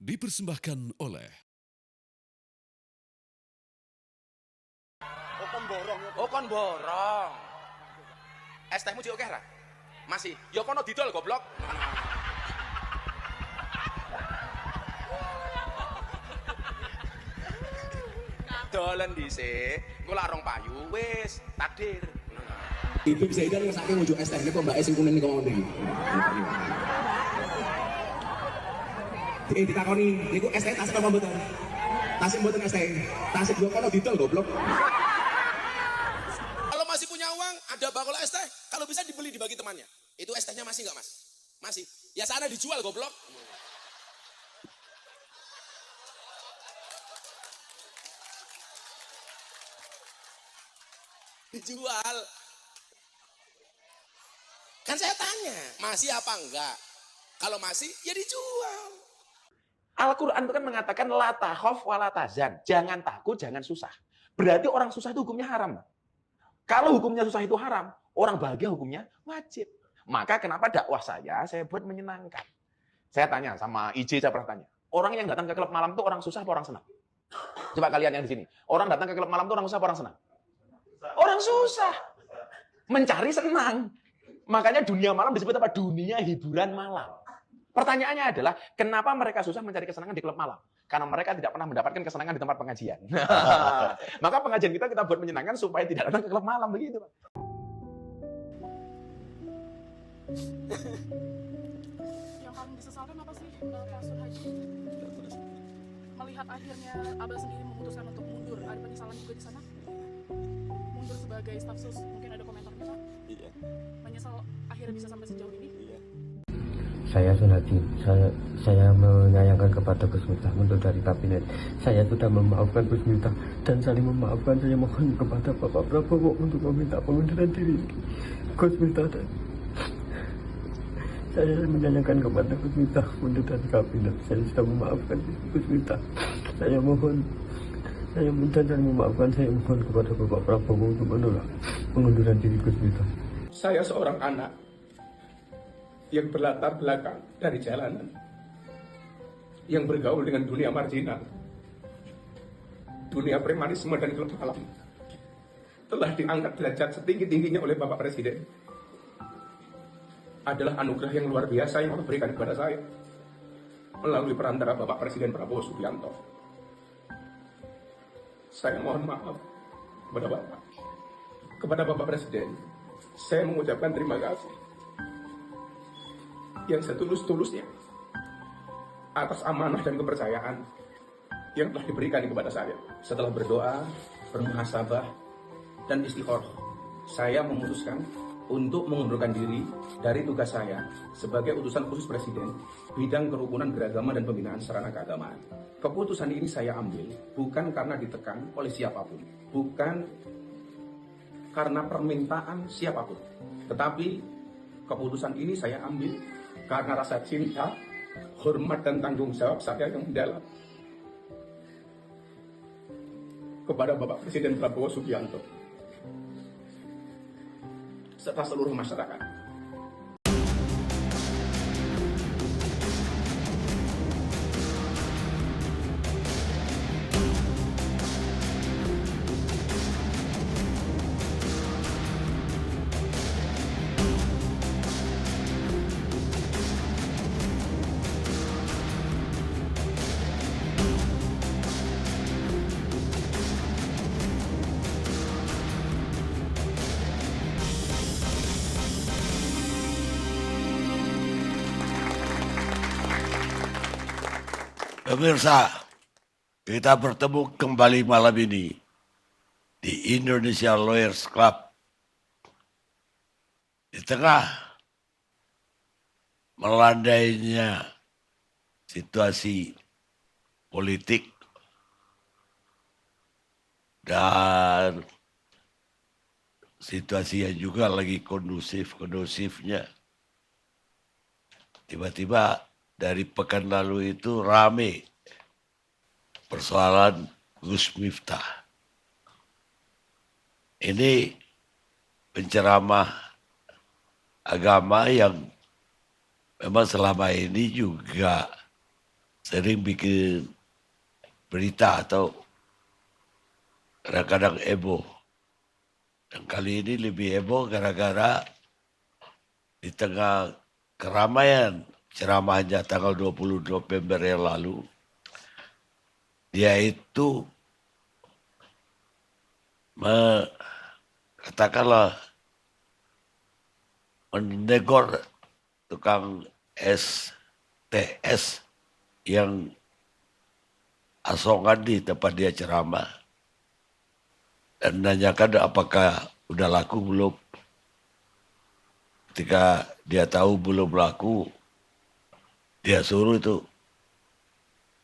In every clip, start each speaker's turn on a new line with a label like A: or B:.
A: Dipersembahkan oleh
B: Oh kon borong. Es tehmu jek oke ra? Masih. Ya kono didol goblok. Dolen dhisik, engko lak rong payu wis takdir.
C: Ibu Zaidan ngesake ngujuk es teh ini kok mbak es sing kuning niku mau niki. Ditakoni niku es teh tasik apa mboten? Tasik mboten es teh. Tasik yo kono didol goblok.
B: Kalau masih punya uang, ada bakul es teh, kalau bisa dibeli dibagi temannya. Itu es tehnya masih nggak mas? Masih. Ya sana dijual goblok. Dijual. Kan saya tanya, masih apa enggak? Kalau masih, ya dijual. Al-Quran itu kan mengatakan la takhaf wa la tahzan. Jangan takut, jangan susah. Berarti orang susah itu hukumnya haram. Kalau hukumnya susah itu haram, orang bahagia hukumnya wajib. Maka kenapa dakwah saya buat menyenangkan. Saya tanya sama IJ, saya pernah tanya. Orang yang datang ke klub malam itu orang susah apa orang senang? Coba kalian yang di sini. Orang datang ke klub malam itu orang susah apa orang senang? Orang susah. Mencari senang. Makanya dunia malam disebut apa? Dunia hiburan malam. Pertanyaannya adalah, kenapa mereka susah mencari kesenangan di klub malam? Karena mereka tidak pernah mendapatkan kesenangan di tempat pengajian. Maka pengajian kita buat menyenangkan supaya tidak datang ke klub malam. Begitu, Pak.
D: Yang paling disesalkan apa sih, Pak Surhaji? Melihat akhirnya Abah sendiri memutuskan untuk mundur, ada penyesalan juga di sana? Mundur sebagai staf sus, mungkin ada komentarnya, Pak?
E: Iya.
D: Menyesal akhirnya bisa sampai sejauh ini?
E: Iya.
F: Saya Sunadi, saya menyayangkan kepada Gus Miftah mundur dari kabinet. Saya sudah memaafkan Gus Miftah dan saling memaafkan. Saya mohon kepada Bapak Prabowo untuk meminta pengunduran diri Gus Miftah. Saya menyayangkan kepada Gus Miftah mundur dari kabinet. Saya sudah memaafkan Gus Miftah. Saya mohon, saya minta dan memaafkan. Saya mohon kepada Bapak Prabowo untuk menolak pengunduran diri Gus Miftah.
G: Saya seorang anak yang berlatar belakang dari jalanan, yang bergaul dengan dunia marginal, dunia premanisme dan klub malam, telah diangkat derajat setinggi-tingginya oleh Bapak Presiden. Adalah anugerah yang luar biasa yang Allah berikan kepada saya melalui perantara Bapak Presiden Prabowo Subianto. Saya mohon maaf kepada Bapak Presiden. Saya mengucapkan terima kasih yang setulus-tulusnya atas amanah dan kepercayaan yang telah diberikan kepada saya. Setelah berdoa, bermuhasabah, dan istikharah, saya memutuskan untuk mengundurkan diri dari tugas saya sebagai utusan khusus Presiden bidang kerukunan beragama dan pembinaan sarana keagamaan. Keputusan ini saya ambil bukan karena ditekan oleh siapapun, bukan karena permintaan siapapun, tetapi keputusan ini saya ambil karena rasa cinta, hormat, dan tanggung jawab saya yang mendalam kepada Bapak Presiden Prabowo Subianto serta seluruh masyarakat.
H: Pemirsa, kita bertemu kembali malam ini di Indonesia Lawyers Club. Di tengah melandainya situasi politik dan situasi yang juga lagi kondusifnya. Tiba-tiba dari pekan lalu itu rame persoalan Gus Miftah. Ini penceramah agama yang memang selama ini juga sering bikin berita atau kadang-kadang heboh. Dan kali ini lebih heboh gara-gara di tengah keramaian ceramahnya tanggal 20 November yang lalu, dia itu katakanlah menegur tukang STS yang asongan di tempat dia ceramah dan nanyakan apakah udah laku belum. Ketika dia tahu belum laku, dia suruh itu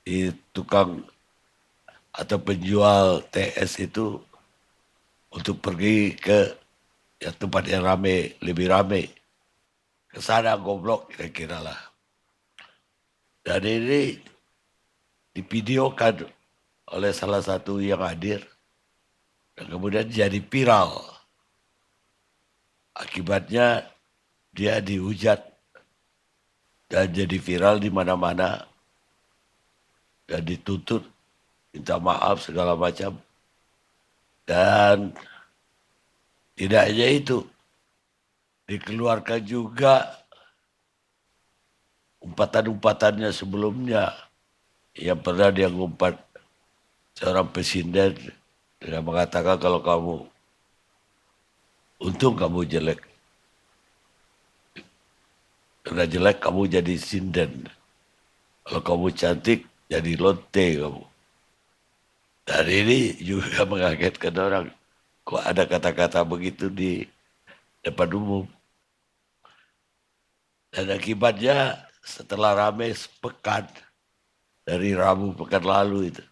H: di tukang atau penjual TS itu untuk pergi ke tempat yang rame, lebih rame. Ke sana goblok kira-kira lah. Dan ini divideokan oleh salah satu yang hadir dan kemudian jadi viral. Akibatnya dia dihujat dan jadi viral di mana-mana dan dituntut minta maaf segala macam. Dan tidak hanya itu, dikeluarkan juga umpatan-umpatannya sebelumnya yang pernah dia ngumpat seorang presiden dengan mengatakan kalau kamu untung kamu jelek. Karena jelek kamu jadi sinden. Kalau kamu cantik jadi lonte kamu. Dan ini juga mengagetkan orang. Kok ada kata-kata begitu di depan umum. Dan akibatnya setelah ramai sepekan dari Rabu pekan lalu itu.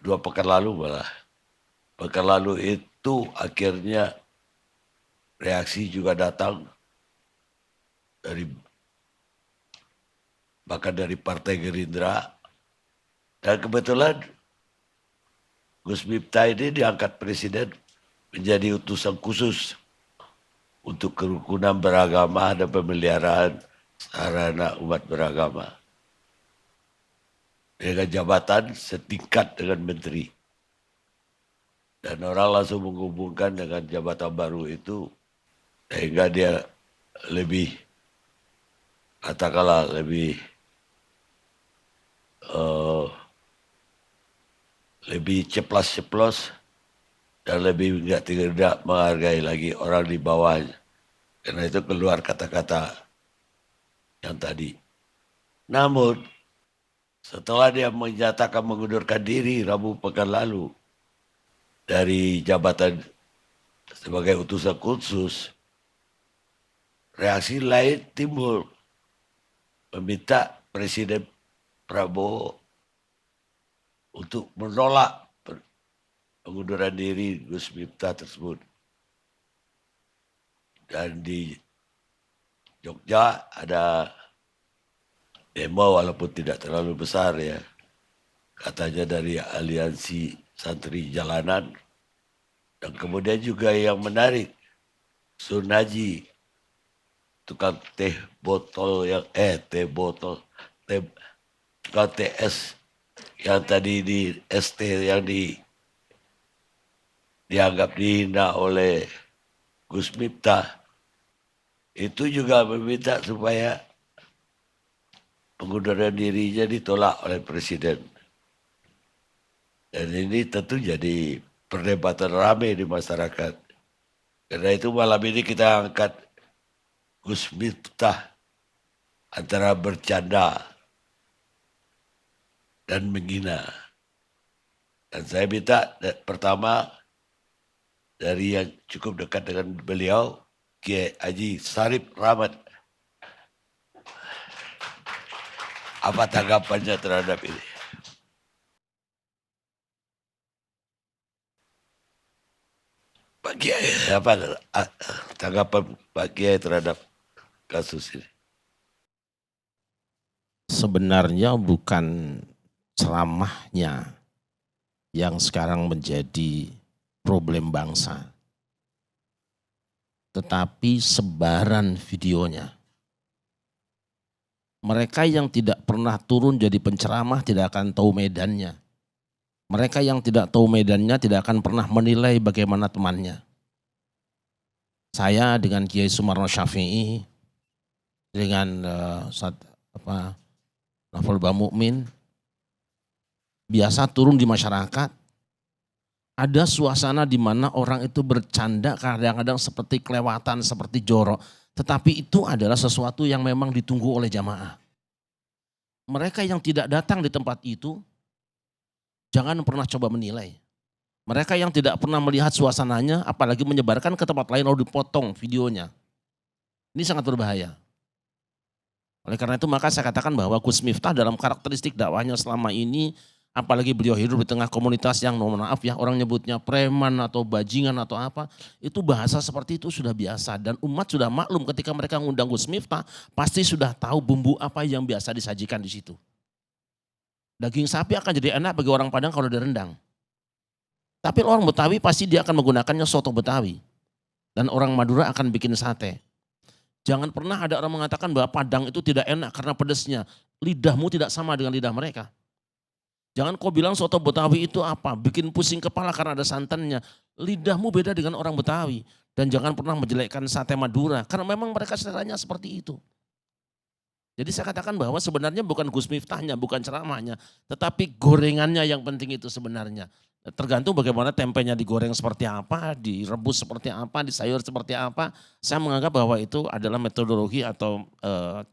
H: Dua pekan lalu malah. Pekan lalu itu akhirnya reaksi juga datang bahkan dari Partai Gerindra. Dan kebetulan Gus Miftah ini diangkat presiden menjadi utusan khusus untuk kerukunan beragama dan pemeliharaan sarana umat beragama. Dengan jabatan setingkat dengan menteri. Dan orang langsung menghubungkan dengan jabatan baru itu sehingga dia lebih, katakanlah lebih ceplas-ceplos dan lebih tidak menghargai lagi orang di bawahnya. Karena itu keluar kata-kata yang tadi. Namun setelah dia menyatakan mengundurkan diri Rabu pekan lalu dari jabatan sebagai utusan khusus, reaksi lain timbul meminta Presiden Prabowo untuk menolak pengunduran diri Gus Miftah tersebut. Dan di Jogja ada demo walaupun tidak terlalu besar ya. Katanya dari aliansi santri jalanan. Dan kemudian juga yang menarik, Sunaji, tukang teh botol yang tukang TS yang tadi di ST yang dianggap dihina oleh Gus Miftah, itu juga meminta supaya pengunduran dirinya ditolak oleh Presiden. Dan ini tentu jadi perdebatan ramai di masyarakat. Karena itu malam ini kita angkat Gus Miftah antara bercanda dan menghina. Dan saya minta pertama dari yang cukup dekat dengan beliau, Kiai Haji Sarip Rahmat. Apa tanggapannya terhadap ini? Pak Kiai, apa tanggapan Pak Kiai terhadap kasus ini?
A: Sebenarnya bukan ceramahnya yang sekarang menjadi problem bangsa, tetapi sebaran videonya. Mereka yang tidak pernah turun jadi penceramah tidak akan tahu medannya. Mereka yang tidak tahu medannya tidak akan pernah menilai bagaimana temannya. Saya dengan Kiai Sumarno Syafi'i, dengan Novel Bamukmin, biasa turun di masyarakat. Ada suasana di mana orang itu bercanda kadang-kadang seperti kelewatan, seperti jorok. Tetapi itu adalah sesuatu yang memang ditunggu oleh jamaah. Mereka yang tidak datang di tempat itu, jangan pernah coba menilai. Mereka yang tidak pernah melihat suasananya, apalagi menyebarkan ke tempat lain lalu dipotong videonya. Ini sangat berbahaya. Oleh karena itu maka saya katakan bahwa Gus Miftah dalam karakteristik dakwahnya selama ini, apalagi beliau hidup di tengah komunitas yang mohon maaf ya, orang nyebutnya preman atau bajingan atau apa, itu bahasa seperti itu sudah biasa. Dan umat sudah maklum ketika mereka ngundang Gus Miftah, pasti sudah tahu bumbu apa yang biasa disajikan di situ. Daging sapi akan jadi enak bagi orang Padang kalau direndang. Tapi orang Betawi pasti dia akan menggunakannya soto Betawi. Dan orang Madura akan bikin sate. Jangan pernah ada orang mengatakan bahwa Padang itu tidak enak karena pedasnya. Lidahmu tidak sama dengan lidah mereka. Jangan kau bilang soto Betawi itu apa, bikin pusing kepala karena ada santannya. Lidahmu beda dengan orang Betawi. Dan jangan pernah menjelekkan sate Madura, karena memang mereka seleranya seperti itu. Jadi saya katakan bahwa sebenarnya bukan Gus Miftahnya, bukan ceramahnya, tetapi gorengannya yang penting itu sebenarnya. Tergantung bagaimana tempenya digoreng seperti apa, direbus seperti apa, disayur seperti apa. Saya menganggap bahwa itu adalah metodologi atau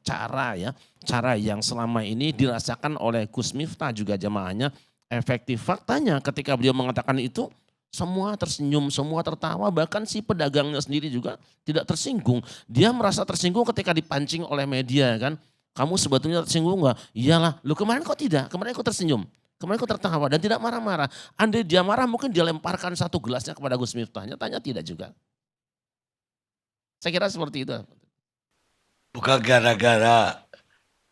A: cara yang selama ini dirasakan oleh Gus Miftah juga jamaahnya efektif. Faktanya ketika beliau mengatakan itu, semua tersenyum, semua tertawa, bahkan si pedagangnya sendiri juga tidak tersinggung. Dia merasa tersinggung ketika dipancing oleh media kan. Kamu sebetulnya tersinggung enggak? Iyalah, lu kemarin kok tidak? Kemarin kok tersenyum? Kemarin kok tertawa dan tidak marah-marah. Andai dia marah mungkin dia lemparkan satu gelasnya kepada Gus Miftah. Nyatanya tidak juga. Saya kira seperti itu.
H: Bukan gara-gara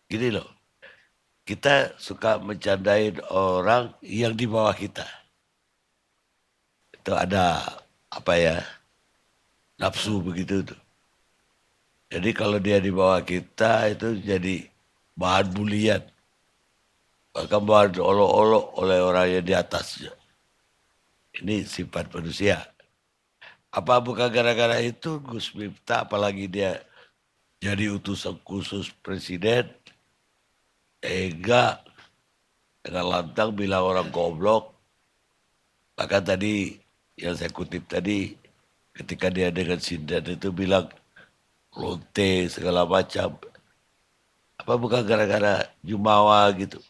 H: gini loh. Kita suka mencandain orang yang di bawah kita. Itu ada nafsu begitu tuh. Jadi kalau dia di bawah kita itu jadi bahan bulian. Bahkan bahan olok-olok oleh orang yang di atasnya. Ini sifat manusia. Apa bukan gara-gara itu Gus Miftah apalagi dia jadi utusan khusus presiden. Enggak. Dengan lantang bilang orang goblok. Bahkan tadi yang saya kutip tadi ketika dia dengan Sindan itu bilang lonte segala macam. Apa bukan gara-gara jumawa gitu.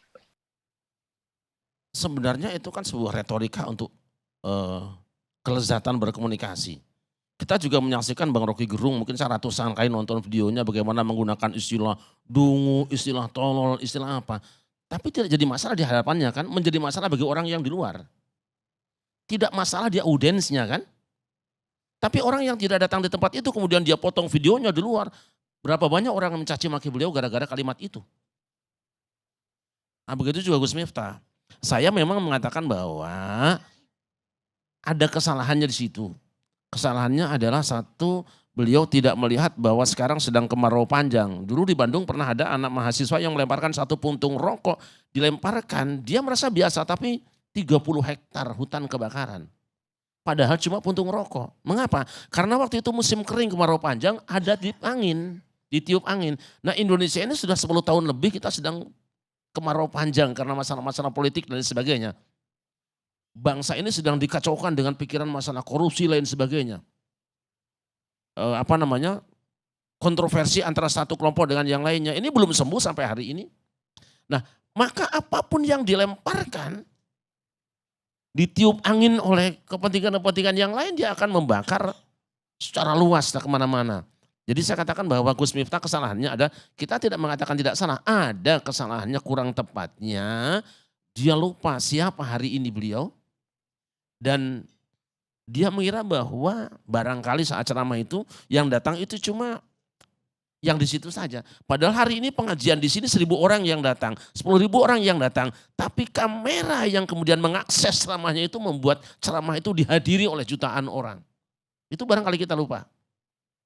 A: Sebenarnya itu kan sebuah retorika untuk kelezatan berkomunikasi. Kita juga menyaksikan Bang Rocky Gerung, mungkin saya ratusan kali nonton videonya bagaimana menggunakan istilah dungu, istilah tolol, istilah apa. Tapi tidak jadi masalah di hadapannya kan, menjadi masalah bagi orang yang di luar. Tidak masalah dia audiensnya kan. Tapi orang yang tidak datang di tempat itu kemudian dia potong videonya di luar. Berapa banyak orang yang mencaci maki beliau gara-gara kalimat itu. Nah begitu juga Gus Miftah. Saya memang mengatakan bahwa ada kesalahannya di situ. Kesalahannya adalah satu, beliau tidak melihat bahwa sekarang sedang kemarau panjang. Dulu di Bandung pernah ada anak mahasiswa yang melemparkan satu puntung rokok. Dilemparkan, dia merasa biasa tapi 30 hektar hutan kebakaran. Padahal cuma puntung rokok. Mengapa? Karena waktu itu musim kering kemarau panjang ada ditiup angin. Nah Indonesia ini sudah 10 tahun lebih kita sedang kemarau panjang karena masalah-masalah politik dan sebagainya. Bangsa ini sedang dikacaukan dengan pikiran masalah korupsi lain sebagainya. Kontroversi antara satu kelompok dengan yang lainnya. Ini belum sembuh sampai hari ini. Nah, maka apapun yang dilemparkan, ditiup angin oleh kepentingan-kepentingan yang lain, dia akan membakar secara luas kemana-mana. Jadi saya katakan bahwa Gus Miftah kesalahannya ada, kita tidak mengatakan tidak salah, ada kesalahannya kurang tepatnya, dia lupa siapa hari ini beliau, dan dia mengira bahwa barangkali saat ceramah itu yang datang itu cuma yang di situ saja. Padahal hari ini pengajian di sini 1.000 orang yang datang, 10.000 orang yang datang, tapi kamera yang kemudian mengakses ceramahnya itu membuat ceramah itu dihadiri oleh jutaan orang. Itu barangkali kita lupa.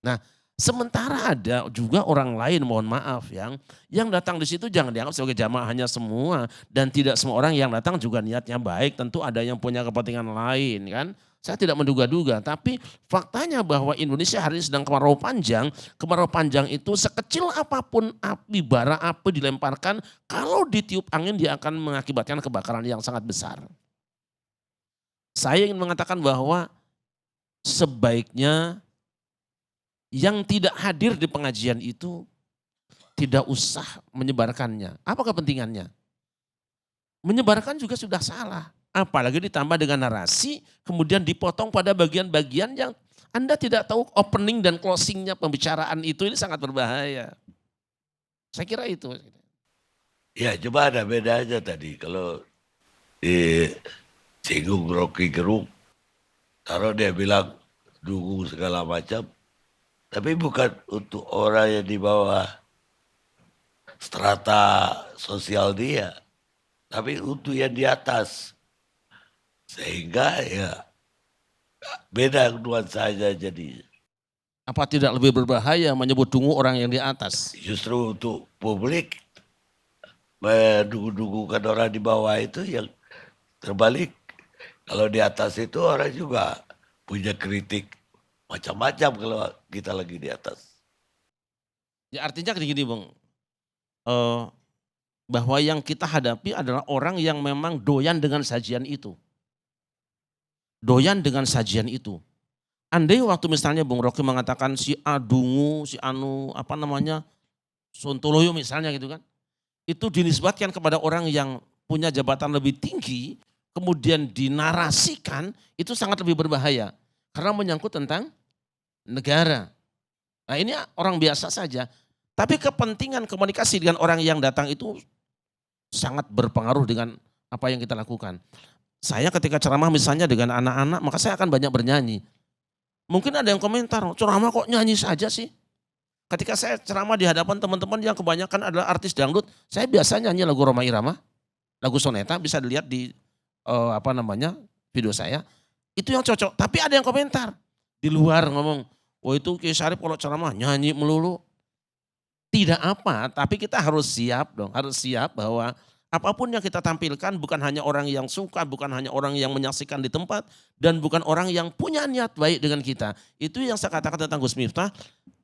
A: Nah, Sementara ada juga orang lain, mohon maaf, yang datang di situ jangan dianggap sebagai jamaah hanya semua, dan tidak semua orang yang datang juga niatnya baik, tentu ada yang punya kepentingan lain kan. Saya tidak menduga-duga, tapi faktanya bahwa Indonesia hari ini sedang kemarau panjang. Kemarau panjang itu sekecil apapun api, bara api dilemparkan, kalau ditiup angin dia akan mengakibatkan kebakaran yang sangat besar. Saya ingin mengatakan bahwa sebaiknya yang tidak hadir di pengajian itu tidak usah menyebarkannya. Apa kepentingannya? Menyebarkan juga sudah salah. Apalagi ditambah dengan narasi, kemudian dipotong pada bagian-bagian yang Anda tidak tahu opening dan closingnya pembicaraan itu, ini sangat berbahaya. Saya kira itu.
H: Ya coba ada bedanya tadi. Kalau di singgung Rocky Gerung, kalau dia bilang dukung segala macam, tapi bukan untuk orang yang di bawah strata sosial dia, tapi untuk yang di atas. Sehingga ya beda nuansanya jadi.
A: Apa tidak lebih berbahaya menyebut dungu orang yang di atas?
H: Justru untuk publik mendukung-dukungkan orang di bawah itu yang terbalik. Kalau di atas itu orang juga punya kritik macam-macam kalau kita lagi di atas.
A: Ya artinya gini Bang, bahwa yang kita hadapi adalah orang yang memang doyan dengan sajian itu. Doyan dengan sajian itu. Andai waktu misalnya Bung Rocky mengatakan si A dungu, si Anu apa namanya, Sontoloyo misalnya gitu kan. Itu dinisbatkan kepada orang yang punya jabatan lebih tinggi, kemudian dinarasikan, itu sangat lebih berbahaya. Karena menyangkut tentang negara. Nah ini orang biasa saja. Tapi kepentingan komunikasi dengan orang yang datang itu sangat berpengaruh dengan apa yang kita lakukan. Saya ketika ceramah misalnya dengan anak-anak, maka saya akan banyak bernyanyi. Mungkin ada yang komentar, ceramah kok nyanyi saja sih? Ketika saya ceramah di hadapan teman-teman yang kebanyakan adalah artis dangdut, saya biasa nyanyi lagu Rhoma Irama, lagu Soneta, bisa dilihat di video saya. Itu yang cocok, tapi ada yang komentar. Di luar ngomong, oh itu Kiai Syarif kalau ceramah nyanyi melulu. Tidak apa, tapi kita harus siap dong, harus siap bahwa apapun yang kita tampilkan bukan hanya orang yang suka, bukan hanya orang yang menyaksikan di tempat, dan bukan orang yang punya niat baik dengan kita. Itu yang saya katakan tentang Gus Miftah,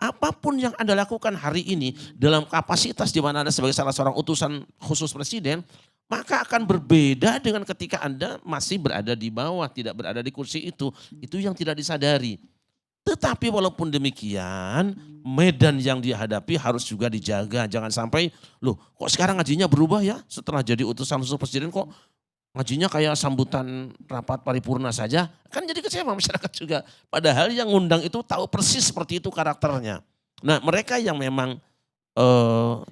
A: apapun yang Anda lakukan hari ini dalam kapasitas di mana Anda sebagai salah seorang utusan khusus Presiden, maka akan berbeda dengan ketika Anda masih berada di bawah, tidak berada di kursi itu. Itu yang tidak disadari. Tetapi walaupun demikian, medan yang dihadapi harus juga dijaga. Jangan sampai, loh kok sekarang ngajinya berubah ya? Setelah jadi utusan khusus Presiden kok ngajinya kayak sambutan rapat paripurna saja. Kan jadi kecewa masyarakat juga. Padahal yang ngundang itu tahu persis seperti itu karakternya. Nah mereka yang memang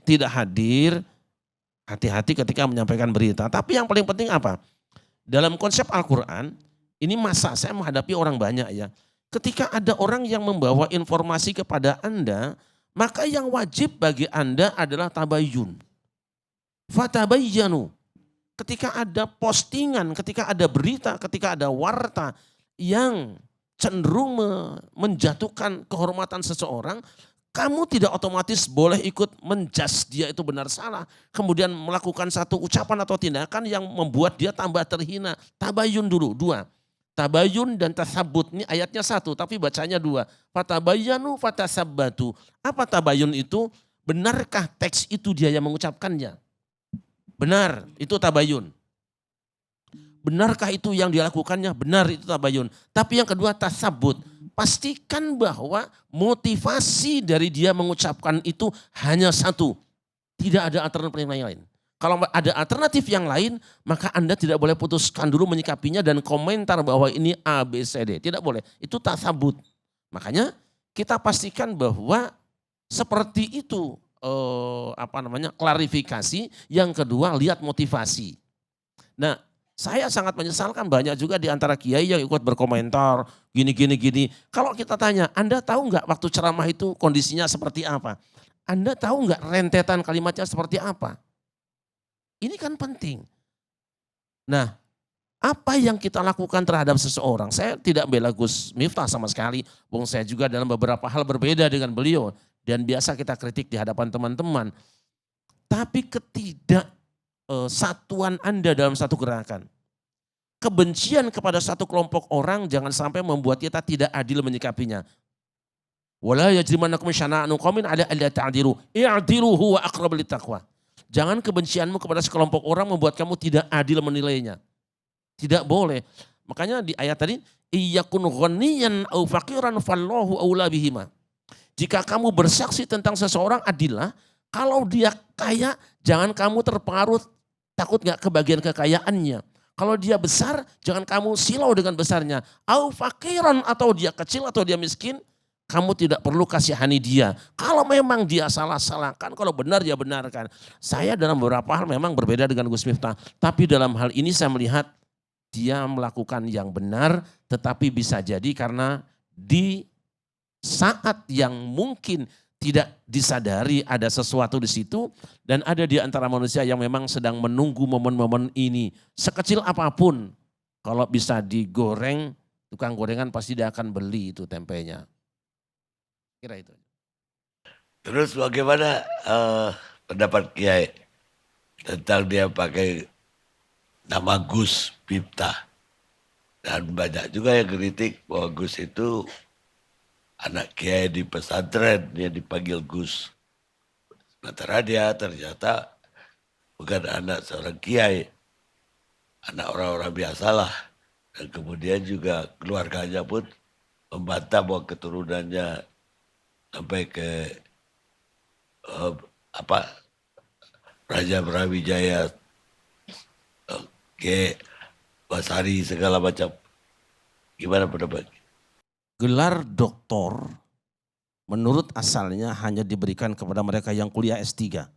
A: tidak hadir, hati-hati ketika menyampaikan berita. Tapi yang paling penting apa? Dalam konsep Al-Quran, ini masa saya menghadapi orang banyak ya. Ketika ada orang yang membawa informasi kepada Anda, maka yang wajib bagi Anda adalah tabayyun. Fatabayyanu. Ketika ada postingan, ketika ada berita, ketika ada warta yang cenderung menjatuhkan kehormatan seseorang, kamu tidak otomatis boleh ikut menjas dia itu benar salah. Kemudian melakukan satu ucapan atau tindakan yang membuat dia tambah terhina. Tabayyun dulu, 2. Tabayun dan tasabut, ini ayatnya 1 tapi bacanya 2. Fatabayyanu fatasabbatu. Apa tabayun itu? Benarkah teks itu dia yang mengucapkannya? Benar, itu tabayun. Benarkah itu yang dilakukannya? Benar, itu tabayun. Tapi yang kedua tasabut. Pastikan bahwa motivasi dari dia mengucapkan itu hanya 1. Tidak ada alternatif yang lain. Kalau ada alternatif yang lain, maka Anda tidak boleh putuskan dulu menyikapinya dan komentar bahwa ini A, B, C, D. Tidak boleh, itu tasabut. Makanya kita pastikan bahwa seperti itu klarifikasi. Yang kedua, lihat motivasi. Nah, saya sangat menyesalkan banyak juga di antara kiai yang ikut berkomentar gini. Kalau kita tanya, Anda tahu nggak waktu ceramah itu kondisinya seperti apa? Anda tahu nggak rentetan kalimatnya seperti apa? Ini kan penting. Nah, Apa yang kita lakukan terhadap seseorang? Saya tidak bela Gus Miftah sama sekali. Wong saya juga dalam beberapa hal berbeda dengan beliau. Dan biasa kita kritik di hadapan teman-teman. Tapi satuan Anda dalam satu gerakan. Kebencian kepada satu kelompok orang jangan sampai membuat kita tidak adil menyikapinya. Wala yajrimannakum syana'anu qaumin 'ala alla ta'dilu. I'dilu huwa aqrabu littaqwa. Jangan kebencianmu kepada sekelompok orang membuat kamu tidak adil menilainya. Tidak boleh. Makanya di ayat tadi, iyyakun ghaniyan au faqiran fallahu aula bihima. Jika kamu bersaksi tentang seseorang, adillah. Kalau dia kaya, jangan kamu terpengaruh, takut gak kebagian kekayaannya. Kalau dia besar, jangan kamu silau dengan besarnya. Au faqiran, atau dia kecil atau dia miskin, kamu tidak perlu kasihani dia. Kalau memang dia salah-salahkan, kalau benar ya benarkan. Saya dalam beberapa hal memang berbeda dengan Gus Miftah. Tapi dalam hal ini saya melihat dia melakukan yang benar, tetapi bisa jadi karena di saat yang mungkin tidak disadari ada sesuatu di situ dan ada di antara manusia yang memang sedang menunggu momen-momen ini. Sekecil apapun, kalau bisa digoreng, tukang gorengan pasti dia akan beli itu tempenya. Kira itu.
H: Terus bagaimana pendapat Kiai tentang dia pakai nama Gus Miftah? Dan banyak juga yang kritik bahwa Gus itu anak Kiai di pesantren, dia dipanggil Gus. Sementara dia ternyata bukan anak seorang Kiai, anak orang-orang biasalah. Dan kemudian juga keluarganya pun membantah bahwa keturunannya sampai ke Raja Brawijaya, ke Basari segala macam. Gimana pendapat?
A: Gelar doktor menurut asalnya hanya diberikan kepada mereka yang kuliah S3.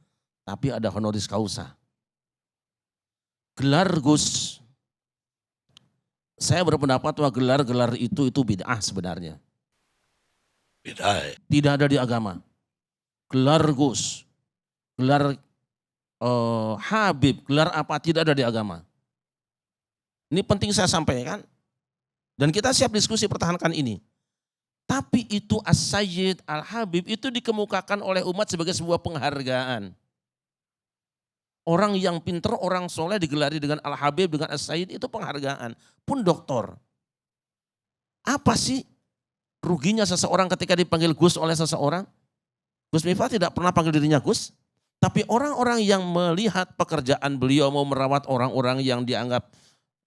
A: Tapi ada honoris causa. Gelar Gus, saya berpendapat bahwa gelar-gelar itu bid'ah sebenarnya.
H: Bid'ah.
A: Tidak ada di agama. Gelar Gus, gelar Habib, gelar apa tidak ada di agama. Ini penting saya sampaikan. Dan kita siap diskusi pertahankan ini. Tapi itu As-Sayyid Al-Habib itu dikemukakan oleh umat sebagai sebuah penghargaan. Orang yang pinter, orang soleh digelari dengan Al-Habib, dengan As-Sayyid itu penghargaan. Pun doktor. Apa sih ruginya seseorang ketika dipanggil Gus oleh seseorang? Gus Miftah tidak pernah panggil dirinya Gus. Tapi orang-orang yang melihat pekerjaan beliau mau merawat orang-orang yang dianggap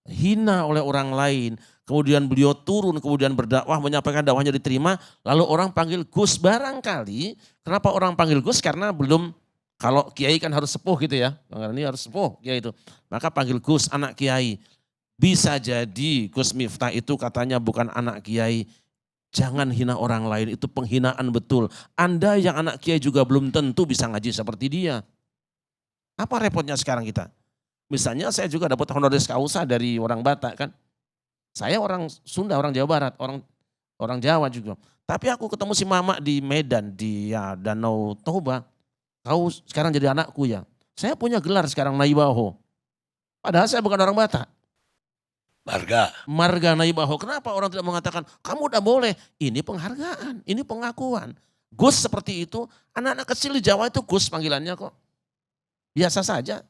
A: hina oleh orang lain. Kemudian beliau turun, kemudian berdakwah, menyampaikan dakwahnya diterima. Lalu orang panggil Gus. Barangkali, kenapa orang panggil Gus? Karena belum, kalau kiai kan harus sepuh gitu ya. Ini harus sepuh kiai itu. Maka panggil Gus, anak kiai. Bisa jadi Gus Miftah itu katanya bukan anak kiai. Jangan hina orang lain, itu penghinaan betul. Anda yang anak kiai juga belum tentu bisa ngaji seperti dia. Apa repotnya sekarang kita? Misalnya saya juga dapat honoris causa dari orang Batak kan. Saya orang Sunda, orang Jawa Barat, orang Jawa juga. Tapi aku ketemu si Mama di Medan, di Danau Toba. Kau sekarang jadi anakku ya. Saya punya gelar sekarang Naibaho. Padahal saya bukan orang Batak. Marga Naibaho. Kenapa orang tidak mengatakan, kamu udah boleh. Ini penghargaan, ini pengakuan. Gus seperti itu, anak-anak kecil di Jawa itu Gus panggilannya kok. Biasa saja.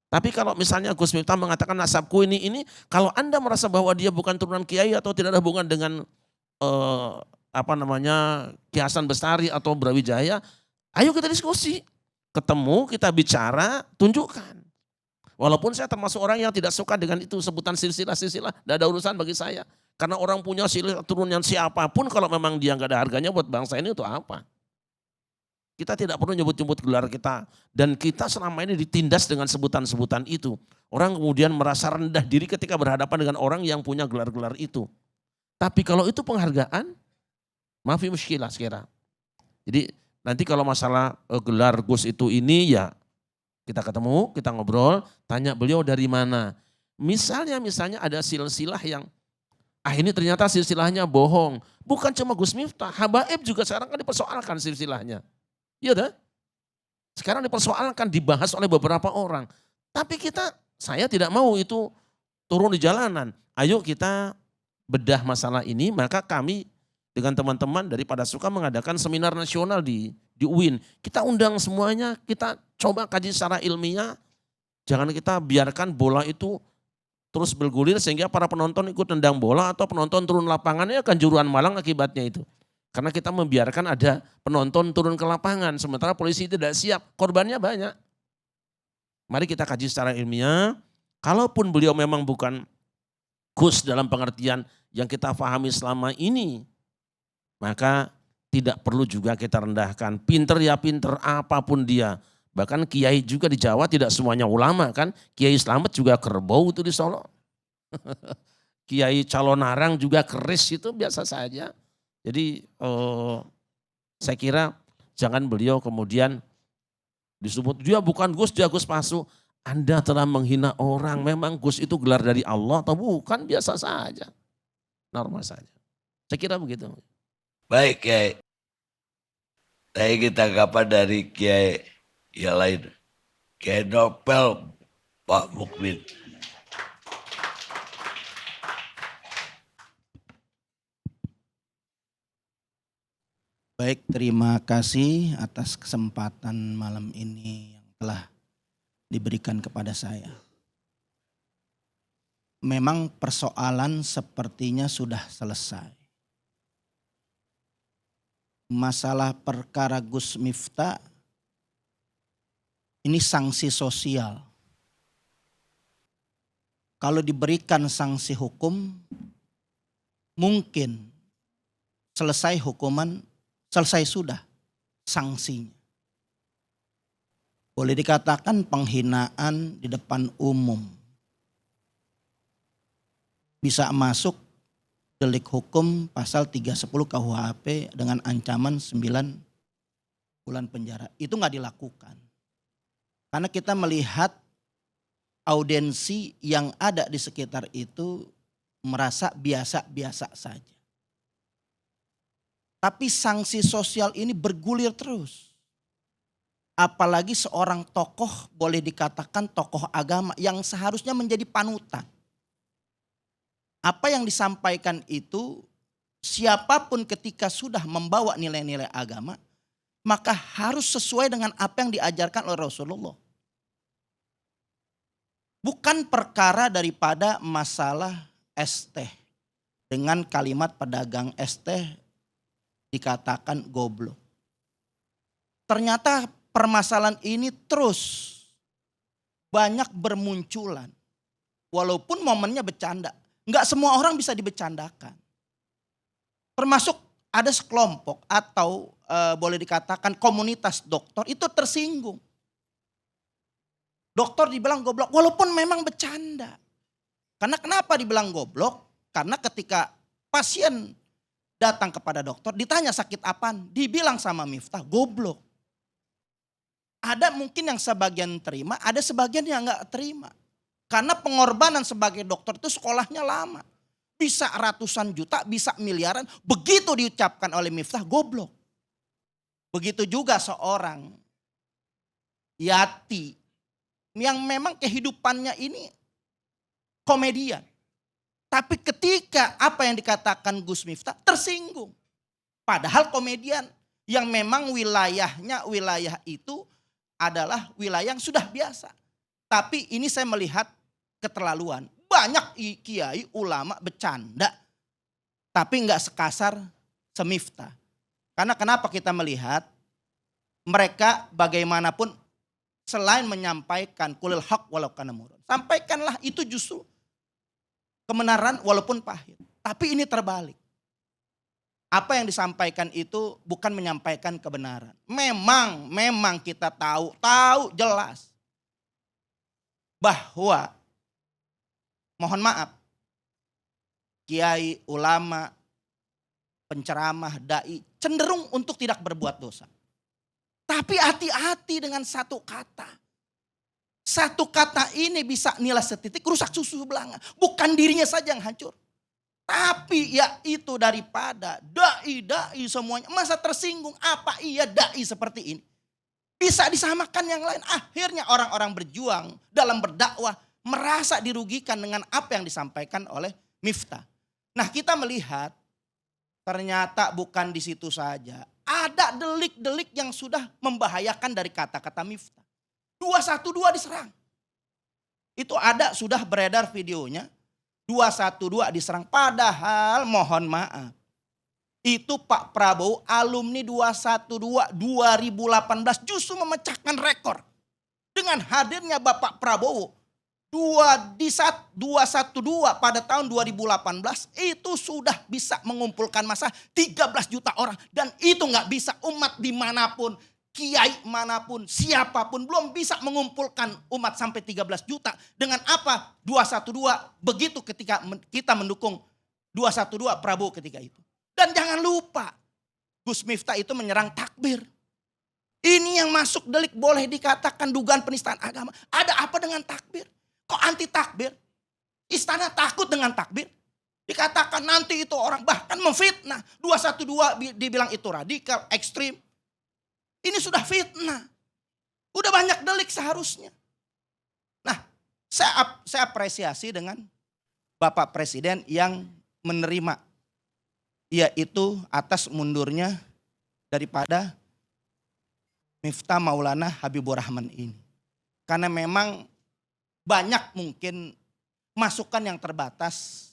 A: Tapi kalau misalnya Gus Miftah mengatakan nasabku ini, kalau Anda merasa bahwa dia bukan turunan kiai atau tidak ada hubungan dengan Ki Hasan Bestari atau Brawijaya, ayo kita diskusi. Ketemu, kita bicara, tunjukkan. Walaupun saya termasuk orang yang tidak suka dengan itu sebutan silsilah-silsilah, tidak ada urusan bagi saya. Karena orang punya silsilah turunan siapapun kalau memang dia nggak ada harganya buat bangsa ini itu apa? Kita tidak perlu nyebut-nyebut gelar kita. Dan kita selama ini ditindas dengan sebutan-sebutan itu. Orang kemudian merasa rendah diri ketika berhadapan dengan orang yang punya gelar-gelar itu. Tapi kalau itu penghargaan, maafi muskilah sekira. Jadi nanti kalau masalah gelar Gus itu ini ya kita ketemu, kita ngobrol, tanya beliau dari mana. Misalnya ada silsilah yang ini ternyata silsilahnya bohong. Bukan cuma Gus Miftah, Habaib juga sekarang kan dipersoalkan silsilahnya. Iya dah. Sekarang dipersoalkan, dibahas oleh beberapa orang. Tapi saya tidak mau itu turun di jalanan. Ayo kita bedah masalah ini, maka kami dengan teman-teman daripada suka mengadakan seminar nasional di UIN. Kita undang semuanya, kita coba kaji secara ilmiah. Jangan kita biarkan bola itu terus bergulir sehingga para penonton ikut tendang bola atau penonton turun lapangannya Kanjuruhan Malang akibatnya itu. Karena kita membiarkan ada penonton turun ke lapangan sementara polisi tidak siap, korbannya banyak. Mari kita kaji secara ilmiah. Kalaupun beliau memang bukan Gus dalam pengertian yang kita pahami selama ini, maka tidak perlu juga kita rendahkan. Pinter ya pinter, apapun dia. Bahkan kiai juga di Jawa tidak semuanya ulama kan. Kiai Slamet juga kerbau itu di Solo. Kiai Calonarang juga keris itu biasa saja. Jadi saya kira jangan beliau kemudian disebut dia bukan Gus, dia Gus palsu. Anda telah menghina orang. Memang Gus itu gelar dari Allah atau bukan, biasa saja. Normal saja. Saya kira begitu.
H: Baik Kiai. Saya ingin tanggapan dari Kiai yang lain. Kiai Nopel Pak Mukmin.
E: Baik, terima kasih atas kesempatan malam ini yang telah diberikan kepada saya. Memang persoalan sepertinya sudah selesai. Masalah perkara Gus Miftah ini sanksi sosial. Kalau diberikan sanksi hukum, mungkin selesai hukuman, selesai sudah sanksinya. Boleh dikatakan penghinaan di depan umum. Bisa masuk delik hukum pasal 310 KUHP dengan ancaman 9 bulan penjara. Itu nggak dilakukan. Karena kita melihat audiensi yang ada di sekitar itu merasa biasa-biasa saja. Tapi sanksi sosial ini bergulir terus. Apalagi seorang tokoh, boleh dikatakan tokoh agama yang seharusnya menjadi panutan. Apa yang disampaikan itu, siapapun ketika sudah membawa nilai-nilai agama, maka harus sesuai dengan apa yang diajarkan oleh Rasulullah. Bukan perkara daripada masalah es teh. Dengan kalimat pedagang es teh dikatakan goblok. Ternyata permasalahan ini terus banyak bermunculan. Walaupun momennya bercanda. Enggak semua orang bisa dibercandakan. Termasuk ada sekelompok atau boleh dikatakan komunitas dokter itu tersinggung. Dokter dibilang goblok walaupun memang bercanda. Karena kenapa dibilang goblok? Karena ketika pasien datang kepada dokter ditanya sakit apaan, dibilang sama Miftah goblok. Ada mungkin yang sebagian terima, ada sebagian yang enggak terima. Karena pengorbanan sebagai dokter itu sekolahnya lama. Bisa ratusan juta, bisa miliaran. Begitu diucapkan oleh Miftah, goblok. Begitu juga seorang Yati yang memang kehidupannya ini komedian. Tapi ketika apa yang dikatakan Gus Miftah tersinggung. Padahal komedian yang memang wilayahnya, wilayah itu adalah wilayah yang sudah biasa. Tapi ini saya melihat keterlaluan. Banyak kiai ulama bercanda. Tapi enggak sekasar semiftah. Karena kenapa kita melihat mereka bagaimanapun selain menyampaikan kulil haq walau kana murun. Sampaikanlah itu justru kebenaran walaupun pahit. Tapi ini terbalik. Apa yang disampaikan itu bukan menyampaikan kebenaran. Memang kita tahu jelas. Bahwa mohon maaf, kiai, ulama, penceramah, dai cenderung untuk tidak berbuat dosa. Tapi hati-hati dengan satu kata. Satu kata ini bisa nilai setitik rusak susu belanga. Bukan dirinya saja yang hancur. Tapi ya itu daripada dai semuanya. Masa tersinggung apa iya dai seperti ini. Bisa disamakan yang lain. Akhirnya orang-orang berjuang dalam berdakwah merasa dirugikan dengan apa yang disampaikan oleh Miftah. Nah, kita melihat ternyata bukan di situ saja. Ada delik-delik yang sudah membahayakan dari kata-kata Miftah. 212 diserang. Itu ada sudah beredar videonya. 212 diserang. Padahal mohon maaf. Itu Pak Prabowo alumni 212 2018 justru memecahkan rekor. Dengan hadirnya Bapak Prabowo 212 pada tahun 2018 itu sudah bisa mengumpulkan massa 13 juta orang. Dan itu nggak bisa umat dimanapun, kiai manapun, siapapun belum bisa mengumpulkan umat sampai 13 juta. Dengan apa? 212 begitu ketika kita mendukung 212 Prabowo ketika itu. Dan jangan lupa Gus Miftah itu menyerang takbir. Ini yang masuk delik boleh dikatakan dugaan penistaan agama. Ada apa dengan takbir? Kok anti takbir? Istana takut dengan takbir. Dikatakan nanti itu orang bahkan memfitnah. 212 dibilang itu radikal, ekstrim. Ini sudah fitnah. Udah banyak delik seharusnya. Nah, saya apresiasi dengan Bapak Presiden yang menerima. Yaitu atas mundurnya daripada Miftah Maulana Habibur Rahman ini. Karena memang banyak mungkin masukan yang terbatas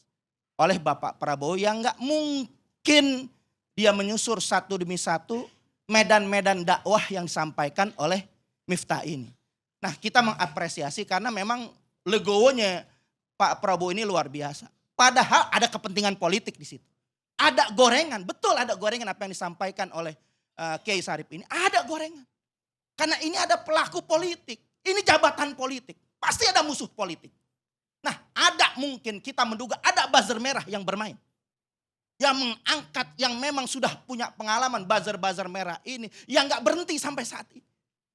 E: oleh Bapak Prabowo yang gak mungkin dia menyusur satu demi satu medan-medan dakwah yang disampaikan oleh Miftah ini. Nah, kita mengapresiasi karena memang legowonya Pak Prabowo ini luar biasa. Padahal ada kepentingan politik di situ. Ada gorengan, betul ada gorengan apa yang disampaikan oleh Kiai Sarip ini. Ada gorengan. Karena ini ada pelaku politik. Ini jabatan politik. Pasti ada musuh politik. Nah, ada mungkin kita menduga ada buzzer merah yang bermain. Yang mengangkat, yang memang sudah punya pengalaman buzzer-buzzer merah ini. Yang gak berhenti sampai saat ini.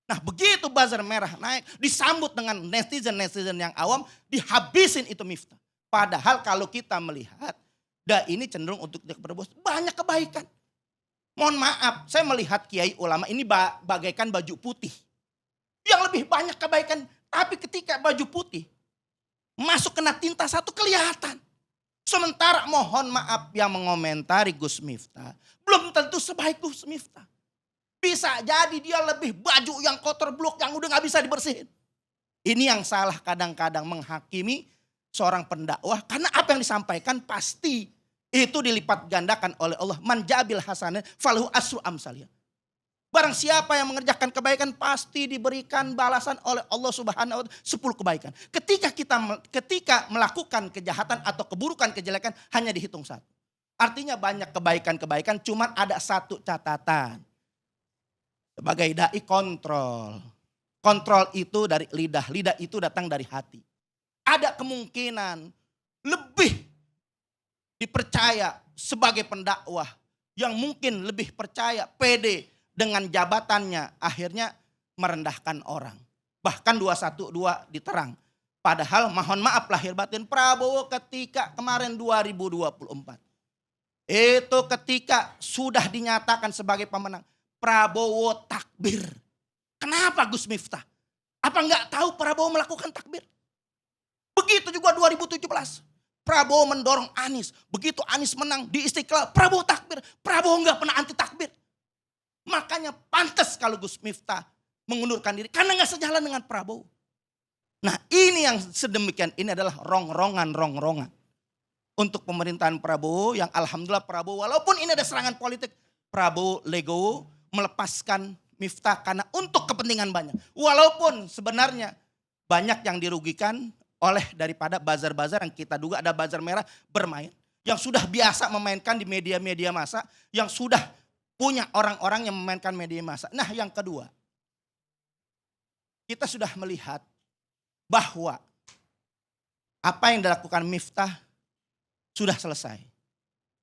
E: Nah, begitu buzzer merah naik, disambut dengan netizen-netizen yang awam, dihabisin itu Miftah. Padahal kalau kita melihat, ini cenderung untuk tidak berbuat banyak kebaikan. Mohon maaf, saya melihat kiai ulama ini bagaikan baju putih. Yang lebih banyak kebaikan, tapi ketika baju putih masuk kena tinta satu kelihatan. Sementara mohon maaf yang mengomentari Gus Miftah belum tentu sebaik Gus Miftah. Bisa jadi dia lebih baju yang kotor blok yang udah gak bisa dibersihin. Ini yang salah kadang-kadang menghakimi seorang pendakwah karena apa yang disampaikan pasti itu dilipat gandakan oleh Allah. Man jabil hasanah falahu asru amsalih. Barang siapa yang mengerjakan kebaikan pasti diberikan balasan oleh Allah Subhanahu wa taala 10 kebaikan. Ketika melakukan kejahatan atau keburukan kejelekan hanya dihitung satu. Artinya banyak kebaikan-kebaikan cuman ada satu catatan. Sebagai dai kontrol. Kontrol itu dari lidah, lidah itu datang dari hati. Ada kemungkinan lebih dipercaya sebagai pendakwah yang mungkin lebih percaya pede dengan jabatannya akhirnya merendahkan orang. Bahkan 212 diterang. Padahal mohon maaf lahir batin Prabowo ketika kemarin 2024. Itu ketika sudah dinyatakan sebagai pemenang. Prabowo takbir. Kenapa Gus Miftah? Apa enggak tahu Prabowo melakukan takbir? Begitu juga 2017. Prabowo mendorong Anies. Begitu Anies menang di Istiqlal, Prabowo takbir. Prabowo enggak pernah anti takbir. Makanya pantas kalau Gus Miftah mengundurkan diri. Karena enggak sejalan dengan Prabowo. Nah ini yang sedemikian ini adalah rongrongan. Untuk pemerintahan Prabowo yang alhamdulillah Prabowo walaupun ini ada serangan politik. Prabowo legowo melepaskan Miftah karena untuk kepentingan banyak. Walaupun sebenarnya banyak yang dirugikan oleh daripada buzzer-buzzer yang kita duga ada buzzer merah bermain. Yang sudah biasa memainkan di media-media massa. Yang sudah punya orang-orang yang memainkan media massa. Nah yang kedua. Kita sudah melihat bahwa apa yang dilakukan Miftah sudah selesai.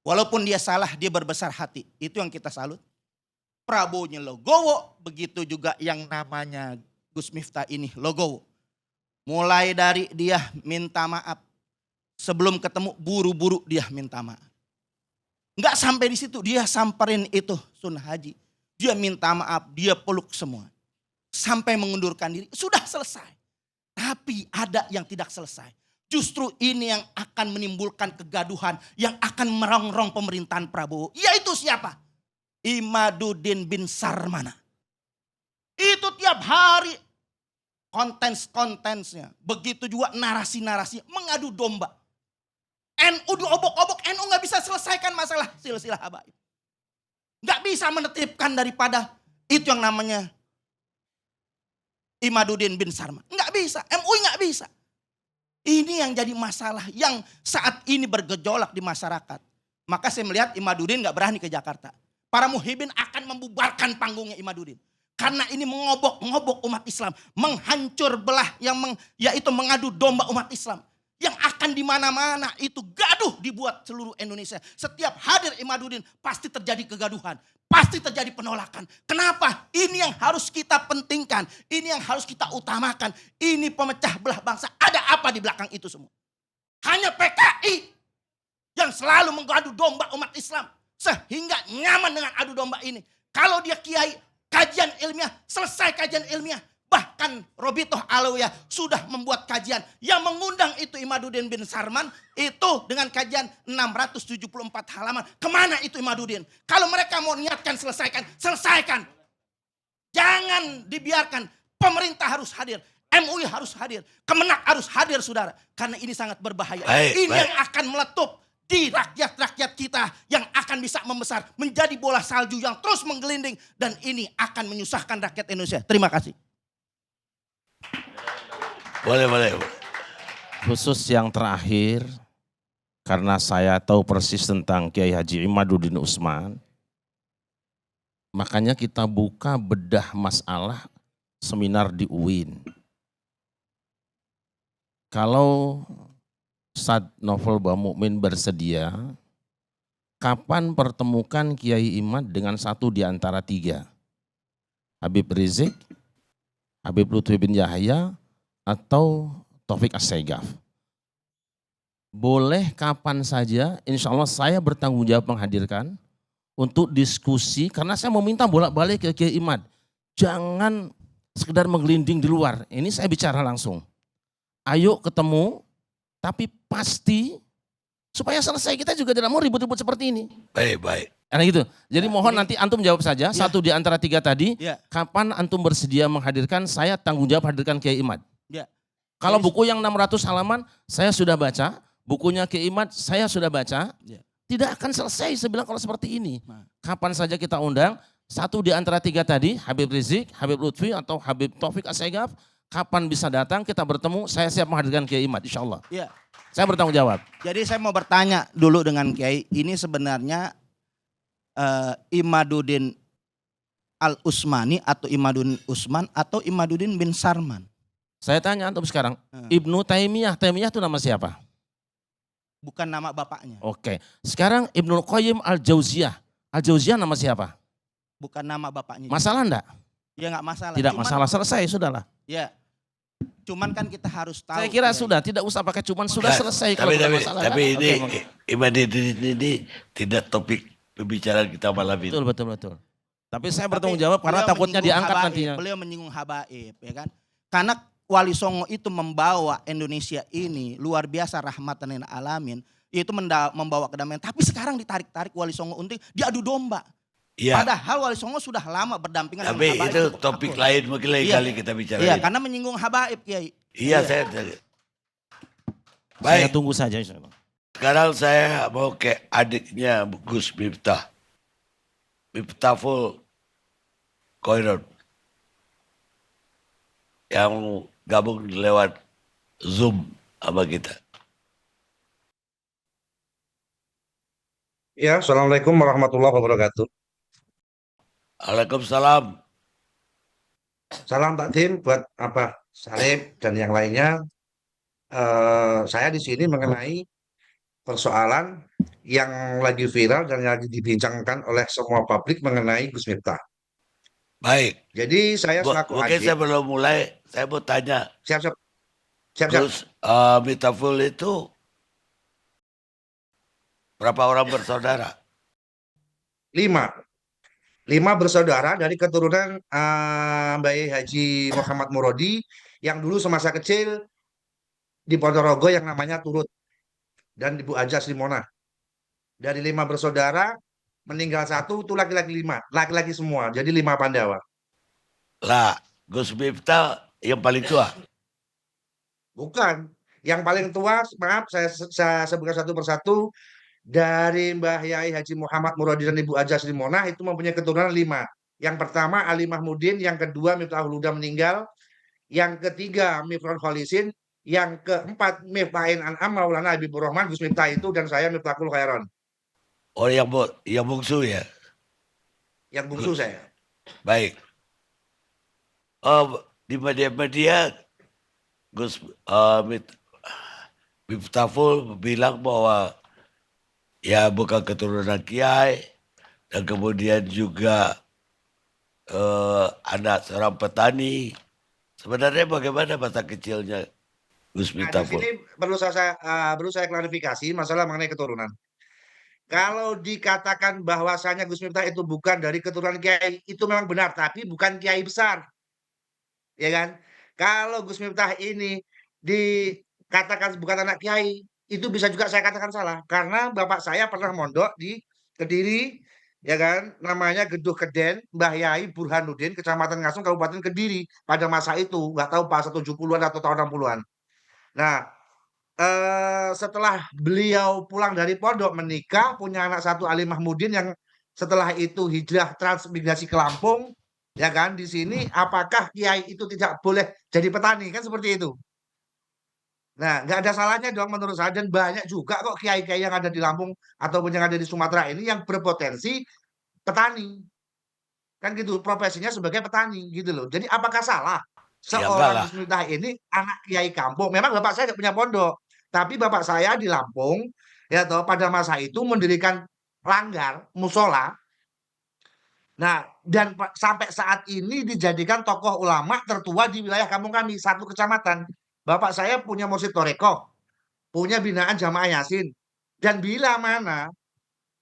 E: Walaupun dia salah dia berbesar hati. Itu yang kita salut. Prabowo-nya logowo. Begitu juga yang namanya Gus Miftah ini logowo. Mulai dari dia minta maaf. Sebelum ketemu buru-buru dia minta maaf. Enggak sampai di situ dia samperin itu Sun Haji. Dia minta maaf, dia peluk semua. Sampai mengundurkan diri, sudah selesai. Tapi ada yang tidak selesai. Justru ini yang akan menimbulkan kegaduhan, yang akan merongrong pemerintahan Prabowo. Yaitu siapa? Imaduddin bin Sarmana. Itu tiap hari kontensnya. Begitu juga narasi-narasi mengadu domba. NU diobok-obok, NU gak bisa selesaikan masalah silsilah habaib. Gak bisa menetipkan daripada itu yang namanya Imaduddin bin Sarmana. Gak bisa, MUI gak bisa. Ini yang jadi masalah yang saat ini bergejolak di masyarakat. Maka saya melihat Imaduddin gak berani ke Jakarta. Para muhibin akan membubarkan panggungnya Imaduddin. Karena ini mengobok-ngobok umat Islam. Menghancur belah yaitu mengadu domba umat Islam. Yang akan di mana-mana itu gaduh dibuat seluruh Indonesia. Setiap hadir Imaduddin pasti terjadi kegaduhan. Pasti terjadi penolakan. Kenapa? Ini yang harus kita pentingkan. Ini yang harus kita utamakan. Ini pemecah belah bangsa. Ada apa di belakang itu semua? Hanya PKI yang selalu mengadu domba umat Islam. Sehingga nyaman dengan adu domba ini. Kalau dia kiai, kajian ilmiah, selesai kajian ilmiah. Bahkan Robitoh Alawiyah sudah membuat kajian yang mengundang itu Imaduddin bin Sarman itu dengan kajian 674 halaman. Kemana itu Imaduddin? Kalau mereka mau niatkan selesaikan. Jangan dibiarkan. Pemerintah harus hadir. MUI harus hadir. Kemenak harus hadir saudara. Karena ini sangat berbahaya. Ini yang akan meletup di rakyat-rakyat kita yang akan bisa membesar. Menjadi bola salju yang terus menggelinding. Dan ini akan menyusahkan rakyat Indonesia. Terima kasih.
H: Boleh.
A: Khusus yang terakhir, karena saya tahu persis tentang Kiai Haji Imaduddin Utsman, makanya kita buka bedah masalah seminar di UIN. Kalau Ustadz Novel Bamukmin bersedia, kapan pertemukan Kiai Imad dengan satu di antara tiga? Habib Rizik, Habib Lutfi bin Yahya, atau Taufik As-Saegaf. Boleh kapan saja, insya Allah saya bertanggung jawab menghadirkan untuk diskusi, karena saya meminta bolak-balik ke Kiai Imad. Jangan sekedar menggelinding di luar, ini saya bicara langsung. Ayo ketemu, tapi pasti supaya selesai, kita juga tidak mau ribut-ribut seperti ini.
H: Baik.
A: Karena gitu. Jadi mohon nanti antum jawab saja, satu di antara tiga tadi, kapan antum bersedia menghadirkan, saya tanggung jawab hadirkan Kiai Imad. Kalau buku yang 600 halaman saya sudah baca, bukunya Kiai Imad saya sudah baca, tidak akan selesai saya bilang kalau seperti ini. Kapan saja kita undang, satu di antara tiga tadi, Habib Rizik, Habib Lutfi atau Habib Taufik As-Saegaf, kapan bisa datang kita bertemu, saya siap menghadirkan Kiai Imad insya Allah. Saya bertanggung jawab.
E: Jadi saya mau bertanya dulu dengan Kiai, ini sebenarnya Imaduddin Al-Utsmani atau Imaduddin Utsman atau Imaduddin bin Sarman?
A: Saya tanya antum sekarang, Ibnu Taimiyah itu nama siapa?
E: Bukan nama bapaknya.
A: Oke, sekarang Ibnu Qayyim Al-Jauziyah nama siapa?
E: Bukan nama bapaknya.
A: Masalah enggak?
E: Ya enggak masalah.
A: Tidak masalah, selesai sudahlah.
E: Ya, cuman kan kita harus tahu.
A: Saya kira sudah, tidak usah pakai cuman, sudah selesai kalau bukan masalah.
H: Tapi ini Imaduddin ini tidak topik pembicaraan kita malam ini.
A: Betul. Tapi saya bertanggung jawab karena takutnya diangkat nantinya.
E: Beliau menyinggung habaib, ya kan? Karena Wali Songo itu membawa Indonesia ini luar biasa rahmatan lil alamin, yaitu membawa kedamaian. Tapi sekarang ditarik-tarik Wali Songo untuk diadu domba.
H: Iya.
E: Padahal Wali Songo sudah lama berdampingan
H: tapi
E: dengan habaib.
H: Itu topik lain mungkin lain kali kita bicara.
E: Iya, karena menyinggung habaib, Kiai.
H: Iya, saya.
A: Saya tunggu saja insya Allah.
H: Sekarang saya mau ke adiknya Gus Miftah. Miftahul Khairat. Yang gabung lewat Zoom sama kita.
I: Ya, Assalamualaikum warahmatullahi wabarakatuh.
H: Waalaikumsalam.
I: Salam takdim buat Sarip dan yang lainnya. Saya di sini mengenai persoalan yang lagi viral dan lagi dibincangkan oleh semua publik mengenai Gus Miftah.
H: Baik.
I: Jadi saya selaku
H: mungkin
I: adik.
H: saya belum mulai, saya mau tanya.
I: Siap.
H: Gus Miftahul itu berapa orang bersaudara?
I: 5 bersaudara dari keturunan Mbak Haji Muhammad Murodi yang dulu semasa kecil di Ponorogo yang namanya Turut dan Ibu Aja Srimona. Dari 5 bersaudara, meninggal 1, itu laki-laki 5. Laki-laki semua, jadi 5 Pandawa.
H: Lah, Gus Miftah yang paling tua.
I: Bukan. Yang paling tua, maaf saya sebutkan satu persatu, dari Mbah Yai Haji Muhammad Muradi dan Ibu Aja Srimona itu mempunyai keturunan 5. Yang pertama Ali Mahmudin, yang kedua Miftahul Huda meninggal, yang ketiga Mifrul Kholisin, yang keempat Miftahin An'am Maulana Habibur Rahman Gus Miftah itu, dan saya Miftahul Khairon.
H: Oh, yang bungsu ya?
I: Yang bungsu saya.
H: Baik. Di media-media Gus Miftahul bilang bahwa ya bukan keturunan kiai, dan kemudian juga anak seorang petani. Sebenarnya bagaimana masa kecilnya Gus
I: Nah, di
H: Miftahul?
I: sini perlu saya klarifikasi masalah mengenai keturunan. Kalau dikatakan bahwasanya Gus Miftah itu bukan dari keturunan kiai, itu memang benar, tapi bukan kiai besar, ya kan? Kalau Gus Miftah ini dikatakan bukan anak kiai, itu bisa juga saya katakan salah, karena bapak saya pernah mondok di Kediri, ya kan? Namanya Geduh Keden, Mbah Yai Burhanuddin, Kecamatan Ngasem, Kabupaten Kediri, pada masa itu, nggak tahu pas 70-an atau tahun 60-an. Nah, setelah beliau pulang dari pondok menikah, punya anak 1 Ali Mahmudin, yang setelah itu hijrah transmigrasi ke Lampung, ya kan? Di sini apakah kiai itu tidak boleh jadi petani, kan seperti itu. Nah, nggak ada salahnya dong menurut saya, dan banyak juga kok kiai-kiai yang ada di Lampung ataupun yang ada di Sumatera ini yang berpotensi petani. Kan gitu, profesinya sebagai petani gitu loh. Jadi apakah salah
H: Ya enggak
I: seorang
H: lah.
I: Gus Miftah ini anak kiai kampung? Memang bapak saya nggak punya pondok, tapi bapak saya di Lampung, ya toh, pada masa itu mendirikan langgar musola. Nah, dan sampai saat ini dijadikan tokoh ulama tertua di wilayah kampung kami, 1 kecamatan. Bapak saya punya Mursyid Torekoh, punya binaan Jamaah Yasin. Dan bila mana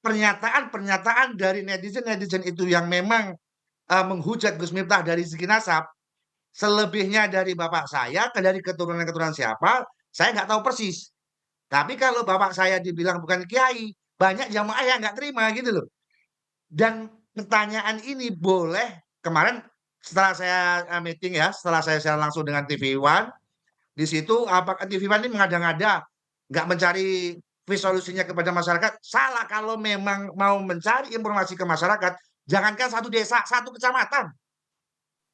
I: pernyataan-pernyataan dari netizen-netizen itu yang memang menghujat Gus Miftah dari segi nasab, selebihnya dari bapak saya, dari keturunan-keturunan siapa, saya nggak tahu persis. Tapi kalau bapak saya dibilang bukan kiai, banyak jamaah yang nggak terima gitu loh. Dan pertanyaan ini boleh, kemarin setelah saya meeting ya, setelah saya siaran langsung dengan TV One, di situ apakah TV One ini mengada-ngada, nggak mencari solusinya kepada masyarakat. Salah kalau memang mau mencari informasi ke masyarakat, jangankan 1 desa, 1 kecamatan.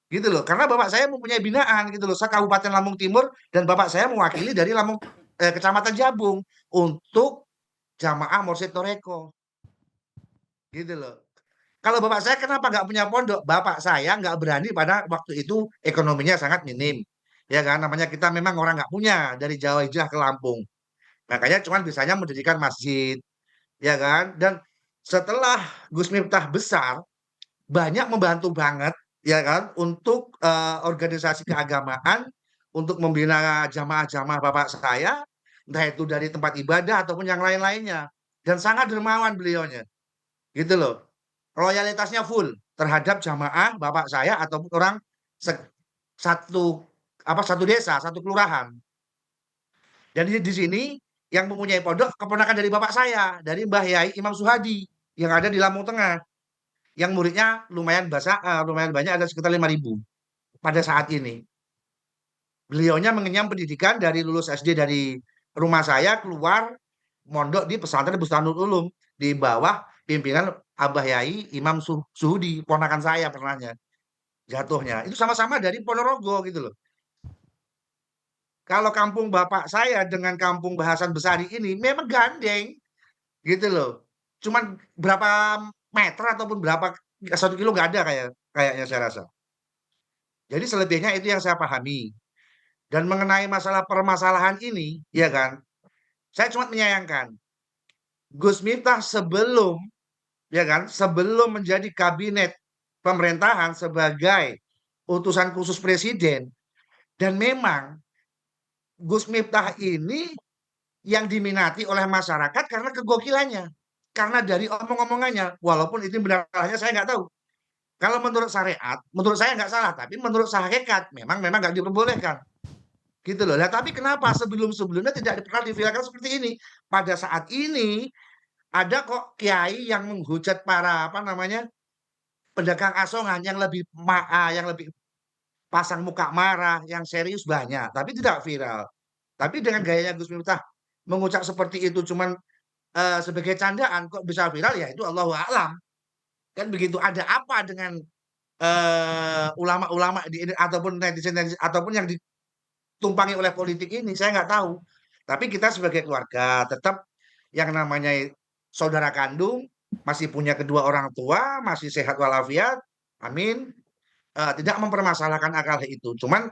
I: Gitu loh. Karena bapak saya mempunyai binaan gitu loh, Kabupaten Lampung Timur, dan bapak saya mewakili dari Kecamatan Jabung untuk jamaah Mursyid Toreko. Gitu loh. Kalau bapak saya kenapa nggak punya pondok? Bapak saya nggak berani pada waktu itu, ekonominya sangat minim. Ya kan, namanya kita memang orang nggak punya, dari Jawa hijrah ke Lampung. Makanya cuman bisanya mendirikan masjid, ya kan? Dan setelah Gus Miftah besar, banyak membantu banget, ya kan, untuk organisasi keagamaan, untuk membina jamaah-jamaah bapak saya, entah itu dari tempat ibadah ataupun yang lain-lainnya. Dan sangat dermawan beliaunya, gitu loh. Loyalitasnya full terhadap jamaah bapak saya ataupun orang satu desa, 1 kelurahan. Dan di sini yang mempunyai pondok keponakan dari bapak saya, dari Mbah Yai Imam Suhadi yang ada di Lampung Tengah, yang muridnya lumayan banyak, ada sekitar 5.000 pada saat ini. Beliaunya mengenyam pendidikan dari lulus SD dari rumah saya, keluar mondok di pesantren Bustanul Ulum di bawah pimpinan Abah Yai Imam Suhudi, ponakan saya pernahnya jatuhnya. Itu sama-sama dari Ponorogo gitu loh. Kalau kampung bapak saya dengan kampung Bahasan Besari ini memang gandeng gitu loh. Cuman berapa meter ataupun berapa 1 kilo nggak ada kayaknya saya rasa. Jadi selebihnya itu yang saya pahami. Dan mengenai masalah permasalahan ini, ya kan, saya cuma menyayangkan Gus Miftah sebelum, ya kan, sebelum menjadi kabinet pemerintahan sebagai utusan khusus presiden, dan memang Gus Miftah ini yang diminati oleh masyarakat karena kegokilannya, karena dari omong-omongannya, walaupun itu benarnya saya nggak tahu. Kalau menurut syariat, menurut saya nggak salah, tapi menurut hakikat memang nggak diperbolehkan. Gitu loh. Nah, tapi kenapa sebelum-sebelumnya tidak pernah diviralkan seperti ini? Pada saat ini ada kok kiai yang menghujat para apa namanya pedagang asongan yang lebih pasang muka marah, yang serius banyak, tapi tidak viral. Tapi dengan gayanya Gus Miftah mengucap seperti itu cuman sebagai candaan kok bisa viral ya itu Allahu a'lam. Kan begitu. Ada apa dengan ulama-ulama di ini ataupun netizen ataupun yang ditumpangi oleh politik ini saya nggak tahu. Tapi kita sebagai keluarga tetap yang namanya saudara kandung masih punya kedua orang tua masih sehat walafiat, amin. Tidak mempermasalahkan akal itu. Cuman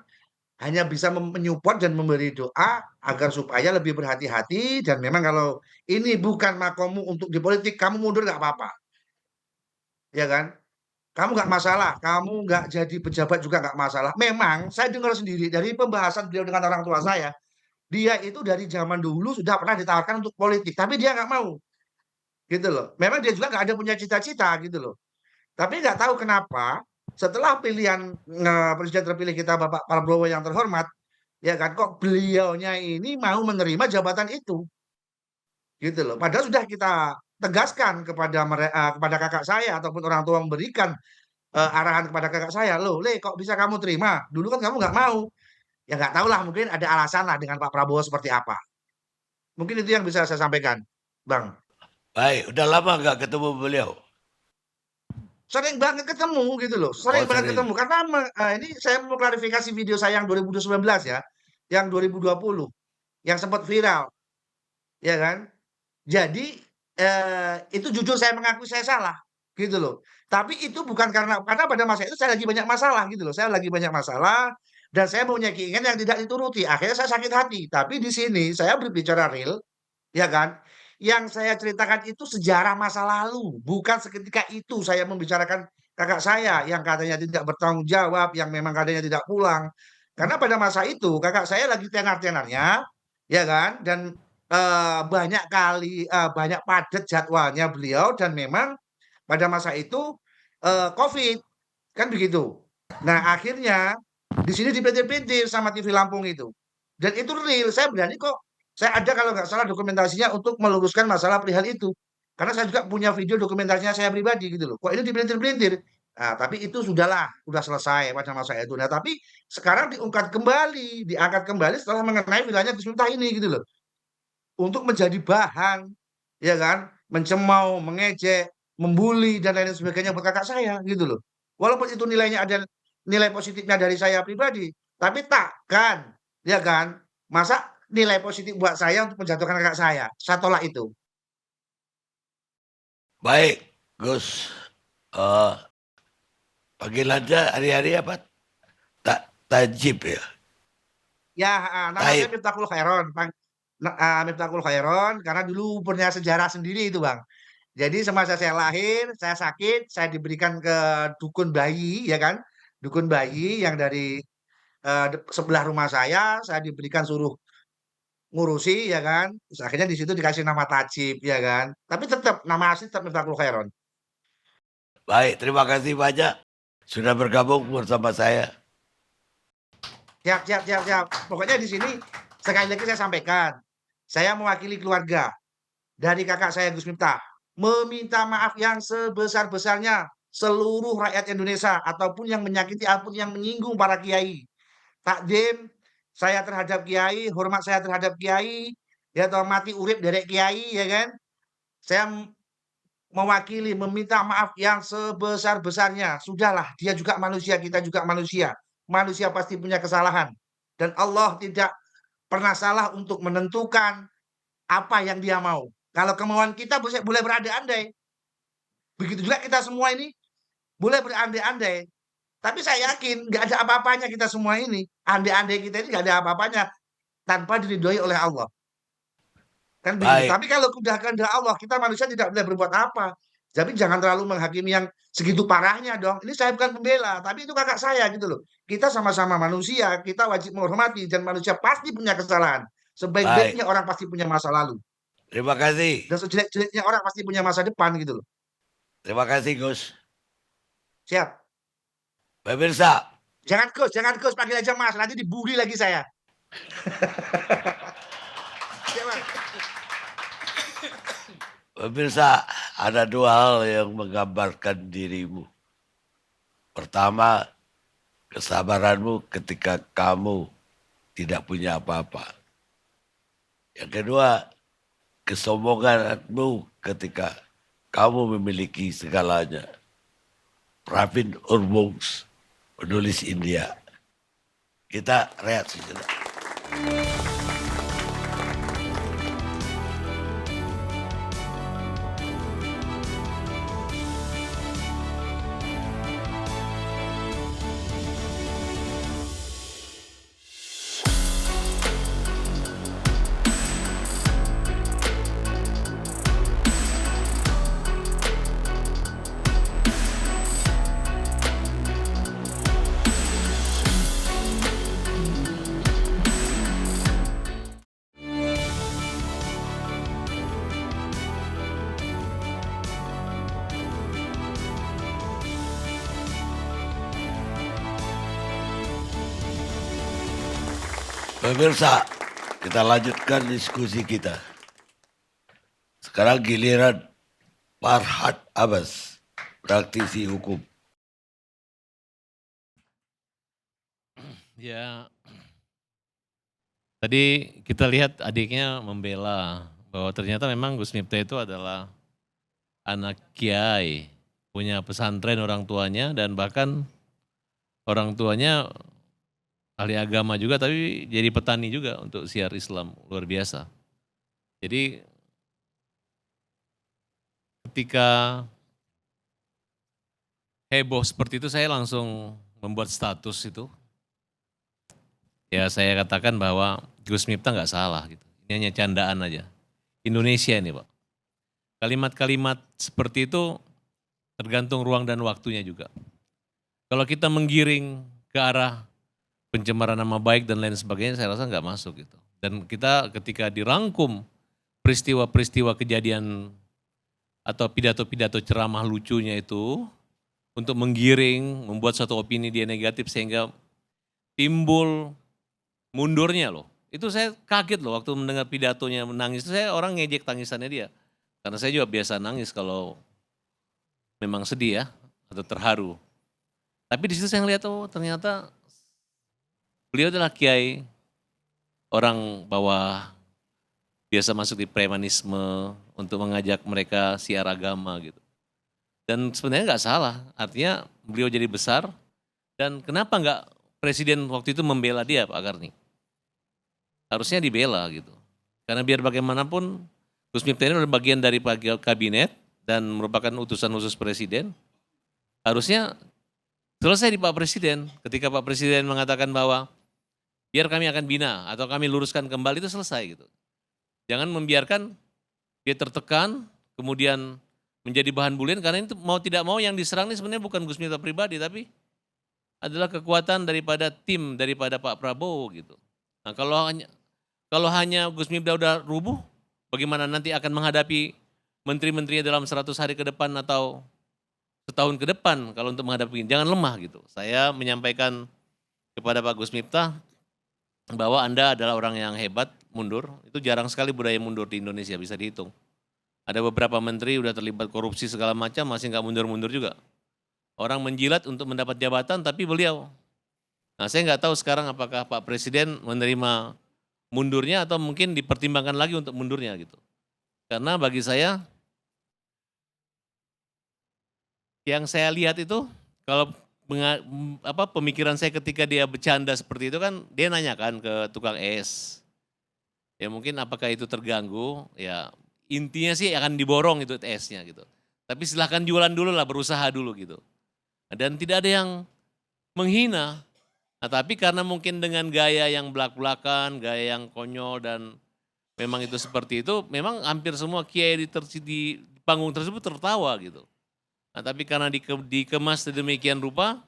I: hanya bisa menyupport dan memberi doa agar supaya lebih berhati-hati dan memang kalau ini bukan makommu untuk di politik, kamu mundur nggak apa-apa, ya kan? Kamu nggak masalah, kamu nggak jadi pejabat juga nggak masalah. Memang saya dengar sendiri dari pembahasan beliau dengan orang tua saya, dia itu dari zaman dulu sudah pernah ditawarkan untuk politik, tapi dia nggak mau, gitu loh. Memang dia juga nggak ada punya cita-cita, gitu loh. Tapi nggak tahu kenapa setelah pilihan presiden terpilih kita Bapak Prabowo yang terhormat, ya kan kok beliaunya ini mau menerima jabatan itu, gitu loh. Padahal sudah kita tegaskan kepada kakak saya ataupun orang tua memberikan arahan kepada kakak saya, loh, Le, kok bisa kamu terima? Dulu kan kamu nggak mau. Ya nggak tahu lah, mungkin ada alasan lah dengan Pak Prabowo seperti apa. Mungkin itu yang bisa saya sampaikan, Bang.
H: Baik, udah lama nggak ketemu beliau?
I: Sering banget ketemu gitu loh, sering
H: Oh,
I: banget
H: sering.
I: ketemu. Karena ini saya mau klarifikasi video saya yang 2019 ya, yang 2020, yang sempat viral, ya kan? Jadi itu jujur saya mengakui saya salah, gitu loh. Tapi itu bukan karena pada masa itu saya lagi banyak masalah gitu loh. Saya lagi banyak masalah dan saya punya keinginan yang tidak dituruti. Akhirnya saya sakit hati. Tapi di sini saya berbicara real, ya kan? Yang saya ceritakan itu sejarah masa lalu, bukan seketika itu saya membicarakan kakak saya yang katanya tidak bertanggung jawab, yang memang katanya tidak pulang. Karena pada masa itu kakak saya lagi tenar-tenarnya, ya kan? Dan banyak kali banyak padat jadwalnya beliau dan memang pada masa itu COVID kan begitu. Nah, akhirnya di sini dipelintir-pelintir sama TV Lampung itu. Dan itu real, saya berani kok. Saya ada kalau nggak salah dokumentasinya untuk meluruskan masalah perihal itu. Karena saya juga punya video dokumentasinya saya pribadi gitu loh. Kok ini dipelintir-pelintir? Nah, tapi itu sudahlah, sudah selesai pada masa itu. Nah, tapi sekarang diangkat kembali setelah mengenai wilayahnya Gus Miftah ini gitu loh. Untuk menjadi bahan, ya kan, mencemooh, mengejek, membuli dan lain sebagainya buat kakak saya gitu loh. Walaupun itu nilainya ada nilai positifnya dari saya pribadi, tapi takkan, ya kan, masa nilai positif buat saya untuk menjatuhkan kakak saya. Saya tolak itu.
H: Baik, Gus. Panggilannya hari-hari apa? Tajib ya?
I: Ya, nama saya
H: Taib.
I: Miftahul Khairon, Miftahul Khairon, karena dulu punya sejarah sendiri itu, Bang. Jadi semasa saya lahir, saya sakit, saya diberikan ke dukun bayi, ya kan? Dukun bayi yang dari sebelah rumah saya diberikan suruh ngurusi, ya kan? Terus akhirnya di situ dikasih nama Tajib, ya kan? Tapi tetap nama asli tetap Miftahul Khairon.
H: Baik, terima kasih banyak sudah bergabung bersama saya.
I: Siap. Pokoknya di sini sekali lagi saya sampaikan, saya mewakili keluarga dari kakak saya Gus Miftah meminta maaf yang sebesar-besarnya seluruh rakyat Indonesia ataupun yang menyakiti ataupun yang menyinggung para kiai. Takdim saya terhadap kiai, hormat saya terhadap kiai, ya toh mati urip derek kiai, ya kan? Saya mewakili meminta maaf yang sebesar-besarnya. Sudahlah, dia juga manusia, kita juga manusia. Manusia pasti punya kesalahan. Dan Allah tidak pernah salah untuk menentukan apa yang dia mau. Kalau kemauan kita boleh berandai-andai. Begitu juga kita semua ini boleh berandai-andai. Tapi saya yakin nggak ada apa-apanya kita semua ini. Andai-andai kita ini nggak ada apa-apanya tanpa diridhoi oleh Allah. Kan begitu.
H: Baik,
I: Tapi kalau udah kehendak Allah, kita manusia tidak boleh berbuat apa. Tapi jangan terlalu menghakimi yang segitu parahnya dong. Ini saya bukan pembela, tapi itu kakak saya gitu loh. Kita sama-sama manusia, kita wajib menghormati dan manusia pasti punya kesalahan. Sebaik-baiknya orang pasti punya masa lalu.
H: terima kasih.
I: Dan sejelek-jeleknya orang pasti punya masa depan gitu loh.
H: Terima kasih, Gus.
I: Siap.
H: Pemirsa,
I: Jangan Gus, panggil aja Mas. Nanti dibully lagi saya.
H: Pemirsa, ada dua hal yang menggambarkan dirimu. Pertama, kesabaranmu ketika kamu tidak punya apa-apa. Yang kedua, kesombonganmu ketika kamu memiliki segalanya. Pravin Urbungs, penulis India. Kita rehat sejenak. Pemirsa, kita lanjutkan diskusi kita. Sekarang giliran Farhad Abbas, praktisi hukum.
J: Ya, tadi kita lihat adiknya membela bahwa ternyata memang Gus Miftah itu adalah anak kiai, punya pesantren orang tuanya dan bahkan orang tuanya ahli agama juga tapi jadi petani juga untuk siar Islam, luar biasa. Jadi ketika heboh seperti itu saya langsung membuat status itu. Ya saya katakan bahwa Gus Miftah nggak salah gitu. Ini hanya candaan aja. Indonesia ini Pak. Kalimat-kalimat seperti itu tergantung ruang dan waktunya juga. Kalau kita menggiring ke arah pencemaran nama baik dan lain sebagainya saya rasa nggak masuk gitu. Dan kita ketika dirangkum peristiwa-peristiwa kejadian atau pidato-pidato ceramah lucunya itu untuk menggiring, membuat satu opini dia negatif sehingga timbul mundurnya loh. Itu saya kaget loh waktu mendengar pidatonya menangis. Saya orang ngejek tangisannya dia. Karena saya juga biasa nangis kalau memang sedih ya atau terharu. Tapi di situ saya ngeliat oh ternyata beliau adalah kiai orang bawah biasa masuk di premanisme untuk mengajak mereka siar agama gitu. Dan sebenarnya nggak salah, artinya beliau jadi besar dan kenapa nggak presiden waktu itu membela dia Pak Karni? Harusnya dibela gitu. Karena biar bagaimanapun Gus Miftah ini adalah bagian dari kabinet dan merupakan utusan khusus presiden. Harusnya selesai di Pak Presiden. Ketika Pak Presiden mengatakan bahwa biar kami akan bina atau kami luruskan kembali itu selesai gitu. Jangan membiarkan dia tertekan kemudian menjadi bahan bulian karena itu mau tidak mau yang diserang ini sebenarnya bukan Gus Miftah pribadi tapi adalah kekuatan daripada tim daripada Pak Prabowo gitu. Nah kalau hanya Gus Miftah udah rubuh bagaimana nanti akan menghadapi menteri-menterinya dalam 100 hari ke depan atau setahun ke depan kalau untuk menghadapi ini. Jangan lemah gitu. Saya menyampaikan kepada Pak Gus Miftah bahwa Anda adalah orang yang hebat, mundur. Itu jarang sekali budaya mundur di Indonesia, bisa dihitung. Ada beberapa menteri udah terlibat korupsi segala macam, masih nggak mundur-mundur juga. Orang menjilat untuk mendapat jabatan, tapi beliau. Nah saya nggak tahu sekarang apakah Pak Presiden menerima mundurnya atau mungkin dipertimbangkan lagi untuk mundurnya gitu. Karena bagi saya, yang saya lihat itu, kalau pemikiran saya ketika dia bercanda seperti itu kan dia nanyakan ke tukang es. Ya mungkin apakah itu terganggu, ya intinya sih akan diborong itu esnya gitu. Tapi silahkan jualan dulu lah, berusaha dulu gitu. Dan tidak ada yang menghina. Nah, tapi karena mungkin dengan gaya yang belak-belakan, gaya yang konyol dan memang itu seperti itu, memang hampir semua kiai di panggung tersebut tertawa gitu. Nah, tapi karena dikemas sedemikian rupa,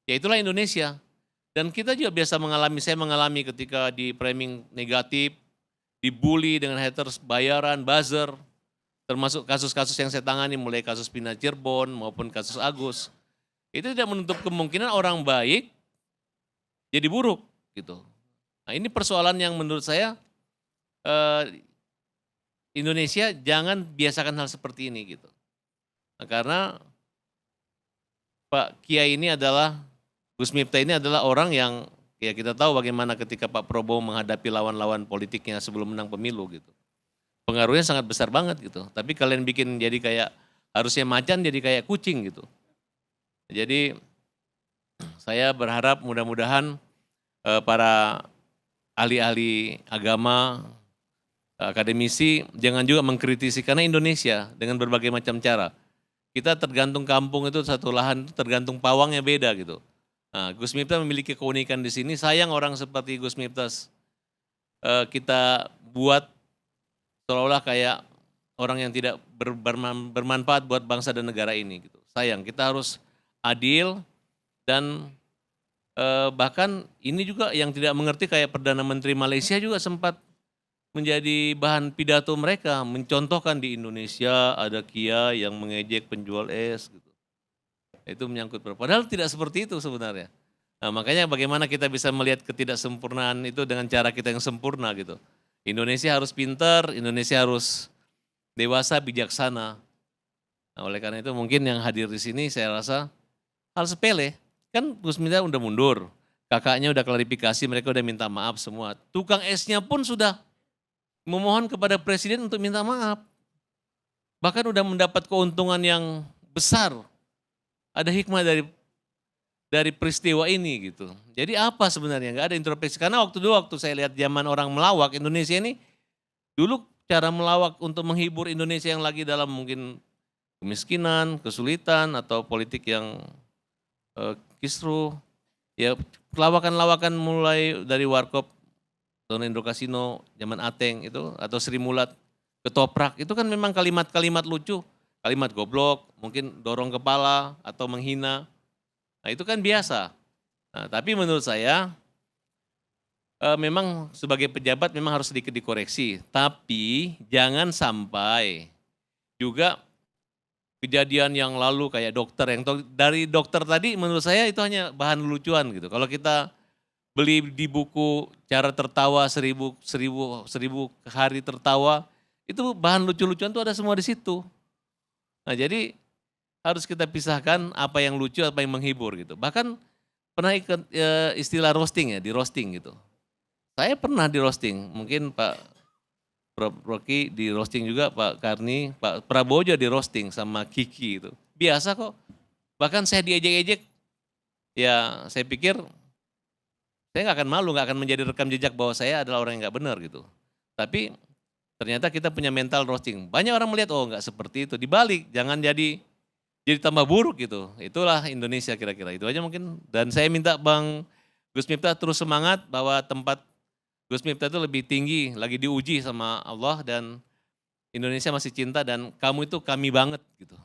J: ya itulah Indonesia. Dan kita juga biasa mengalami, saya mengalami ketika di framing negatif, dibully dengan haters, bayaran, buzzer, termasuk kasus-kasus yang saya tangani mulai kasus Pina Cirebon maupun kasus Agus. Itu tidak menutup kemungkinan orang baik jadi buruk gitu. Nah, Nah, ini persoalan yang menurut saya Indonesia jangan biasakan hal seperti ini gitu. Nah, karena Pak Kiai ini adalah, Gus Miftah ini adalah orang yang ya kita tahu bagaimana ketika Pak Prabowo menghadapi lawan-lawan politiknya sebelum menang pemilu gitu. Pengaruhnya sangat besar banget gitu. Tapi kalian bikin jadi kayak harusnya macan jadi kayak kucing gitu. Jadi saya berharap mudah-mudahan para ahli-ahli agama, akademisi jangan juga mengkritisi karena Indonesia dengan berbagai macam cara. Kita tergantung kampung itu satu lahan itu tergantung pawangnya beda gitu. Nah, Gus Miftah memiliki keunikan di sini. Sayang orang seperti Gus Miftah kita buat seolah-olah kayak orang yang tidak bermanfaat buat bangsa dan negara ini gitu. Sayang, kita harus adil dan bahkan ini juga yang tidak mengerti kayak Perdana Menteri Malaysia juga sempat menjadi bahan pidato mereka, mencontohkan di Indonesia ada Kia yang mengejek penjual es gitu. Itu menyangkut padahal tidak seperti itu sebenarnya. Nah, makanya bagaimana kita bisa melihat ketidaksempurnaan itu dengan cara kita yang sempurna gitu. Indonesia harus pintar, Indonesia harus dewasa, bijaksana. Nah, oleh karena itu mungkin yang hadir di sini saya rasa hal sepele. Kan Gus Miftah udah mundur, kakaknya udah klarifikasi, mereka udah minta maaf semua. Tukang esnya pun sudah memohon kepada presiden untuk minta maaf. Bahkan udah mendapat keuntungan yang besar. Ada hikmah dari peristiwa ini gitu. Jadi apa sebenarnya? Nggak ada introspeksi. Karena waktu saya lihat zaman orang melawak Indonesia ini, dulu cara melawak untuk menghibur Indonesia yang lagi dalam mungkin kemiskinan, kesulitan, atau politik yang kisruh. Ya lawakan-lawakan mulai dari Warkop, Zona Indro Kasino, zaman Ateng itu, atau Sri Mulat, ketoprak, itu kan memang kalimat-kalimat lucu. Kalimat goblok, mungkin dorong kepala, atau menghina. Nah itu kan biasa. Nah, tapi menurut saya, memang sebagai pejabat memang harus sedikit dikoreksi. Tapi jangan sampai juga kejadian yang lalu kayak dokter, yang dari dokter tadi menurut saya itu hanya bahan lucuan gitu. Kalau kita beli di buku cara tertawa 1000 hari tertawa, itu bahan lucu-lucuan tuh ada semua di situ. Nah jadi harus kita pisahkan apa yang lucu, apa yang menghibur gitu. Bahkan pernah ikut istilah roasting ya, di roasting gitu. Saya pernah di roasting, mungkin Pak Rocky di roasting juga, Pak Karni, Pak Prabowo juga di roasting sama Kiki itu. Biasa kok, bahkan saya diejek-ejek, ya saya pikir saya nggak akan malu, nggak akan menjadi rekam jejak bahwa saya adalah orang yang nggak benar gitu. Tapi ternyata kita punya mental roasting. Banyak orang melihat, oh nggak seperti itu. Dibalik, jangan jadi tambah buruk gitu. Itulah Indonesia kira-kira. Itu aja mungkin. Dan saya minta Bang Gus Miftah terus semangat bahwa tempat Gus Miftah itu lebih tinggi, lagi diuji sama Allah dan Indonesia masih cinta dan kamu itu kami banget gitu.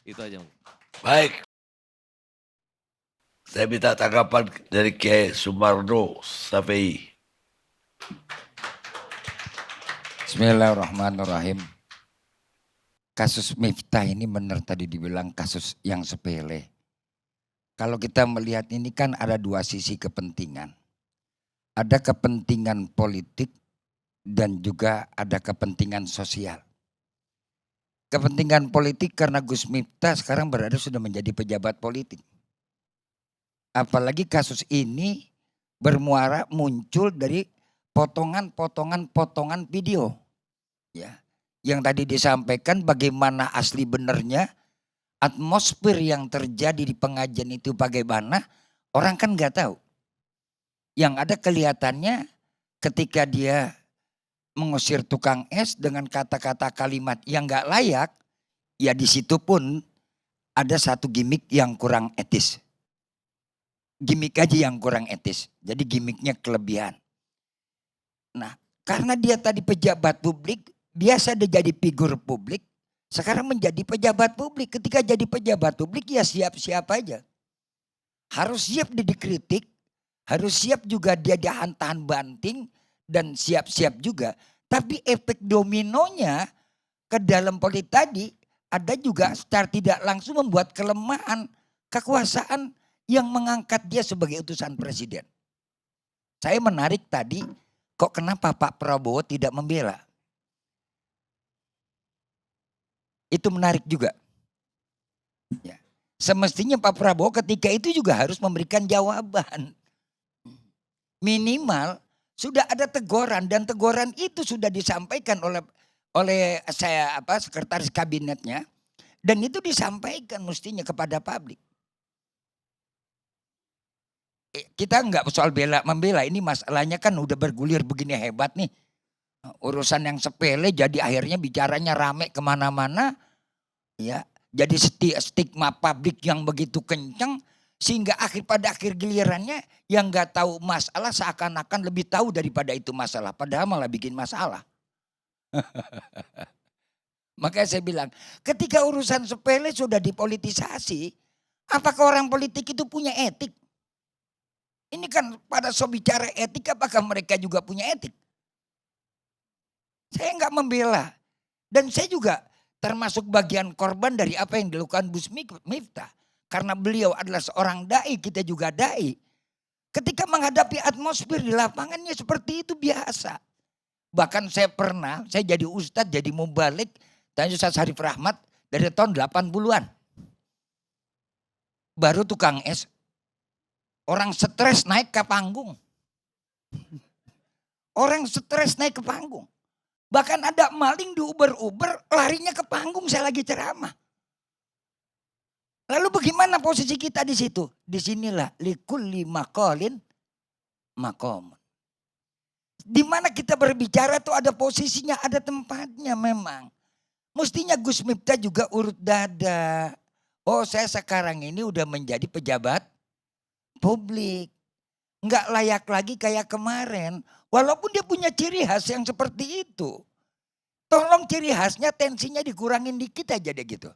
J: Itu aja.
H: Baik. Saya minta tanggapan dari Kiai Sumarno Safei.
K: Bismillahirrahmanirrahim. Kasus Miftah ini benar tadi dibilang kasus yang sepele. Kalau kita melihat ini kan ada dua sisi kepentingan. Ada kepentingan politik dan juga ada kepentingan sosial. Kepentingan politik karena Gus Miftah sekarang berada sudah menjadi pejabat politik. Apalagi kasus ini bermuara muncul dari potongan video. Ya, yang tadi disampaikan bagaimana asli benernya, atmosfer yang terjadi di pengajian itu bagaimana, orang kan nggak tahu. Yang ada kelihatannya ketika dia mengusir tukang es dengan kata-kata kalimat yang nggak layak, ya di situ pun ada satu gimmick yang kurang etis. Gimmick aja yang kurang etis. Jadi gimmicknya kelebihan. Nah, karena dia tadi pejabat publik, biasa dia jadi figur publik, sekarang menjadi pejabat publik. Ketika jadi pejabat publik ya siap-siap aja. Harus siap dia dikritik, harus siap juga dia dihantam banting, dan siap-siap juga. Tapi efek dominonya ke dalam politik tadi ada juga secara tidak langsung membuat kelemahan kekuasaan yang mengangkat dia sebagai utusan presiden. Saya menarik tadi, kok kenapa Pak Prabowo tidak membela? Itu menarik juga. Ya. Semestinya Pak Prabowo ketika itu juga harus memberikan jawaban. Minimal sudah ada teguran dan teguran itu sudah disampaikan oleh sekretaris kabinetnya dan itu disampaikan mestinya kepada publik. Kita enggak soal membela, ini masalahnya kan udah bergulir begini hebat nih. Urusan yang sepele jadi akhirnya bicaranya rame kemana-mana. Ya, jadi stigma publik yang begitu kencang sehingga pada akhir gilirannya yang nggak tahu masalah seakan-akan lebih tahu daripada itu masalah. Padahal malah bikin masalah. Makanya saya bilang, ketika urusan sepele sudah dipolitisasi, apakah orang politik itu punya etik? Ini kan pada so bicara etik, apakah mereka juga punya etik? Saya nggak membela. Dan saya juga termasuk bagian korban dari apa yang dilakukan Gus Miftah. Karena beliau adalah seorang da'i, kita juga da'i. Ketika menghadapi atmosfer di lapangannya seperti itu biasa. Bahkan saya jadi ustadz, jadi mubalik, tanya Ustaz Harif Rahmat dari tahun 80-an. Baru tukang es. Orang stres naik ke panggung. Orang stres naik ke panggung. Bahkan ada maling di Uber larinya ke panggung saya lagi ceramah. Lalu bagaimana posisi kita di situ? Disinilah likulli maqalin maqam. Di mana kita berbicara tuh ada posisinya, ada tempatnya memang. Mestinya Gus Miftah juga urut dada. Oh, saya sekarang ini udah menjadi pejabat publik. Nggak layak lagi kayak kemarin. Walaupun dia punya ciri khas yang seperti itu. Tolong ciri khasnya tensinya dikurangin dikit aja deh gitu.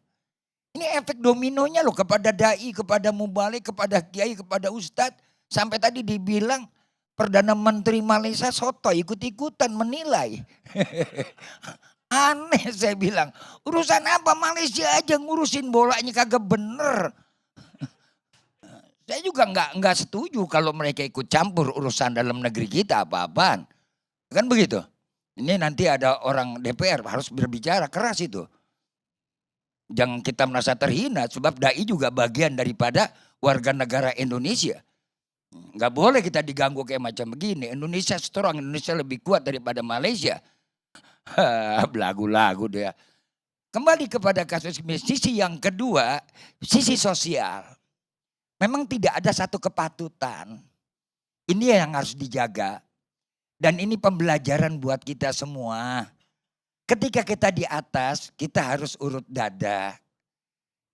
K: Ini efek dominonya loh kepada da'i, kepada mubalik, kepada kiai, kepada ustadz. Sampai tadi dibilang Perdana Menteri Malaysia soto ikut-ikutan menilai. Aneh saya bilang. Urusan apa Malaysia aja ngurusin bolanya kagak bener. Saya juga nggak setuju kalau mereka ikut campur urusan dalam negeri kita apa-apaan. Kan begitu. Ini nanti ada orang DPR harus berbicara keras itu. Jangan kita merasa terhina sebab dai juga bagian daripada warga negara Indonesia. Nggak boleh kita diganggu kayak macam begini. Indonesia strong, Indonesia lebih kuat daripada Malaysia. Belagu-lagu dia. Kembali kepada kasus ini, sisi yang kedua, sisi sosial. Memang tidak ada satu kepatutan. Ini yang harus dijaga. Dan ini pembelajaran buat kita semua. Ketika kita di atas, kita harus urut dada.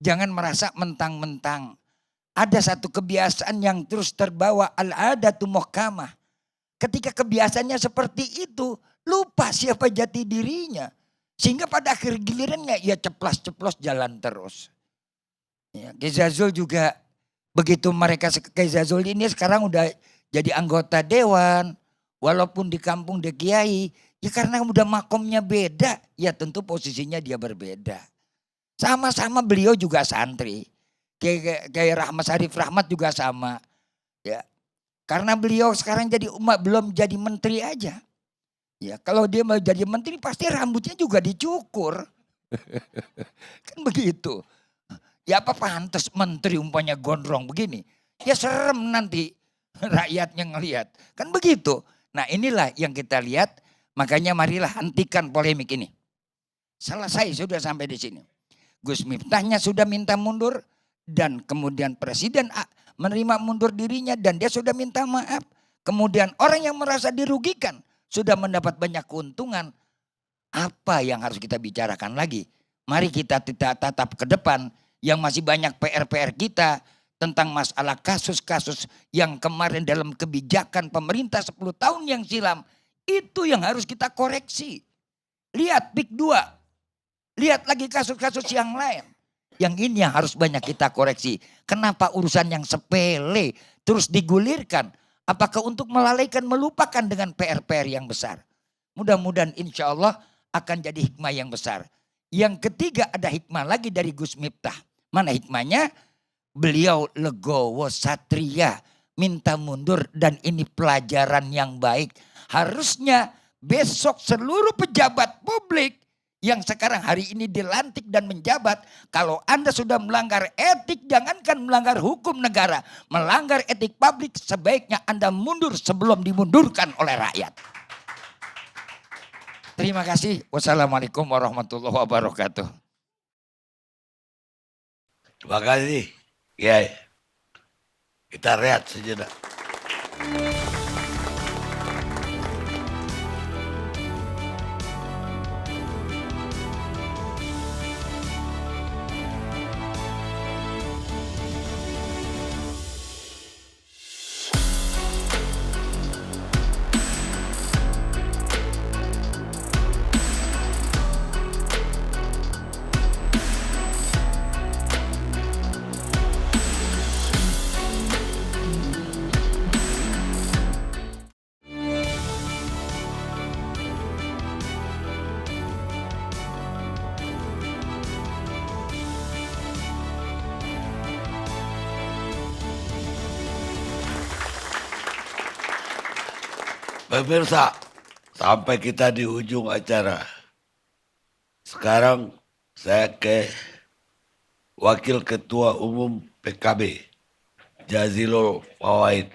K: Jangan merasa mentang-mentang. Ada satu kebiasaan yang terus terbawa, al-adatu muhkamah. Ketika kebiasaannya seperti itu, lupa siapa jati dirinya. Sehingga pada akhir gilirannya, ya ceplas-ceplos jalan terus. Ya, Ghazali juga begitu mereka Zazul ini sekarang udah jadi anggota dewan. Walaupun di kampung dia kiai. Ya karena udah makomnya beda. Ya tentu posisinya dia berbeda. Sama-sama beliau juga santri. Kayak Rahmat Harif Rahmat juga sama. Ya. Karena beliau sekarang jadi umat belum jadi menteri aja. Ya kalau dia mau jadi menteri pasti rambutnya juga dicukur. Kan begitu. Ya apa pantas menteri umpamanya gondrong begini. Ya serem nanti rakyatnya ngelihat. Kan begitu. Nah inilah yang kita lihat. Makanya marilah hentikan polemik ini. Selesai sudah sampai di sini. Gus Miftahnya sudah minta mundur. Dan kemudian presiden menerima mundur dirinya. Dan dia sudah minta maaf. Kemudian orang yang merasa dirugikan. Sudah mendapat banyak keuntungan. Apa yang harus kita bicarakan lagi? Mari kita tatap ke depan. Yang masih banyak PR-PR kita tentang masalah kasus-kasus yang kemarin dalam kebijakan pemerintah 10 tahun yang silam. Itu yang harus kita koreksi. Lihat PIK 2. Lihat lagi kasus-kasus yang lain. Yang ini yang harus banyak kita koreksi. Kenapa urusan yang sepele terus digulirkan? Apakah untuk melalaikan, melupakan dengan PR-PR yang besar? Mudah-mudahan insya Allah akan jadi hikmah yang besar. Yang ketiga ada hikmah lagi dari Gus Miftah. Mana hikmahnya? Beliau legowo satria minta mundur dan ini pelajaran yang baik. Harusnya besok seluruh pejabat publik yang sekarang hari ini dilantik dan menjabat, kalau Anda sudah melanggar etik, jangankan melanggar hukum negara, melanggar etik publik, sebaiknya Anda mundur sebelum dimundurkan oleh rakyat. Terima kasih. Wassalamualaikum warahmatullahi wabarakatuh.
H: Terima kasih, Kiai. Kita rehat sejenak. Pemirsa, sampai kita di ujung acara. Sekarang saya ke Wakil Ketua Umum PKB, Jazilul Fawait.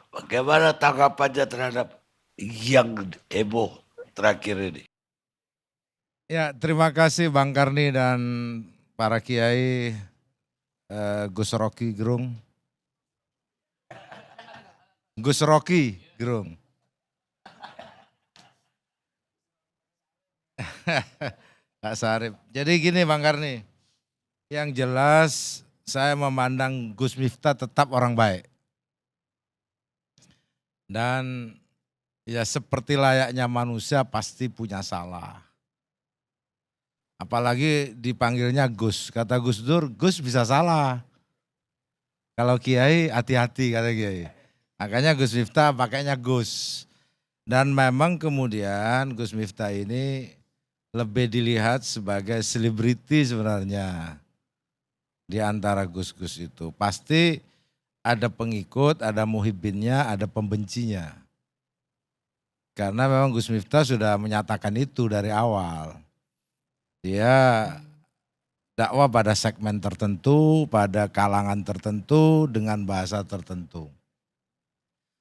H: Bagaimana tanggapannya terhadap yang heboh terakhir ini?
L: Ya, terima kasih Bang Karni dan para kiai, Gus Rocky Gerung. Gus Rocky Gerung. Kak Sarip. Jadi gini Bang Karni, yang jelas saya memandang Gus Miftah tetap orang baik. Dan ya seperti layaknya manusia pasti punya salah. Apalagi dipanggilnya Gus. Kata Gus Dur, Gus bisa salah. Kalau Kiai hati-hati kata Kiai. Makanya Gus Miftah pakainya Gus. Dan memang kemudian Gus Miftah ini lebih dilihat sebagai selebriti sebenarnya. Di antara Gus-Gus itu. Pasti ada pengikut, ada muhibbinnya, ada pembencinya. Karena memang Gus Miftah sudah menyatakan itu dari awal. Dia dakwah pada segmen tertentu, pada kalangan tertentu, dengan bahasa tertentu.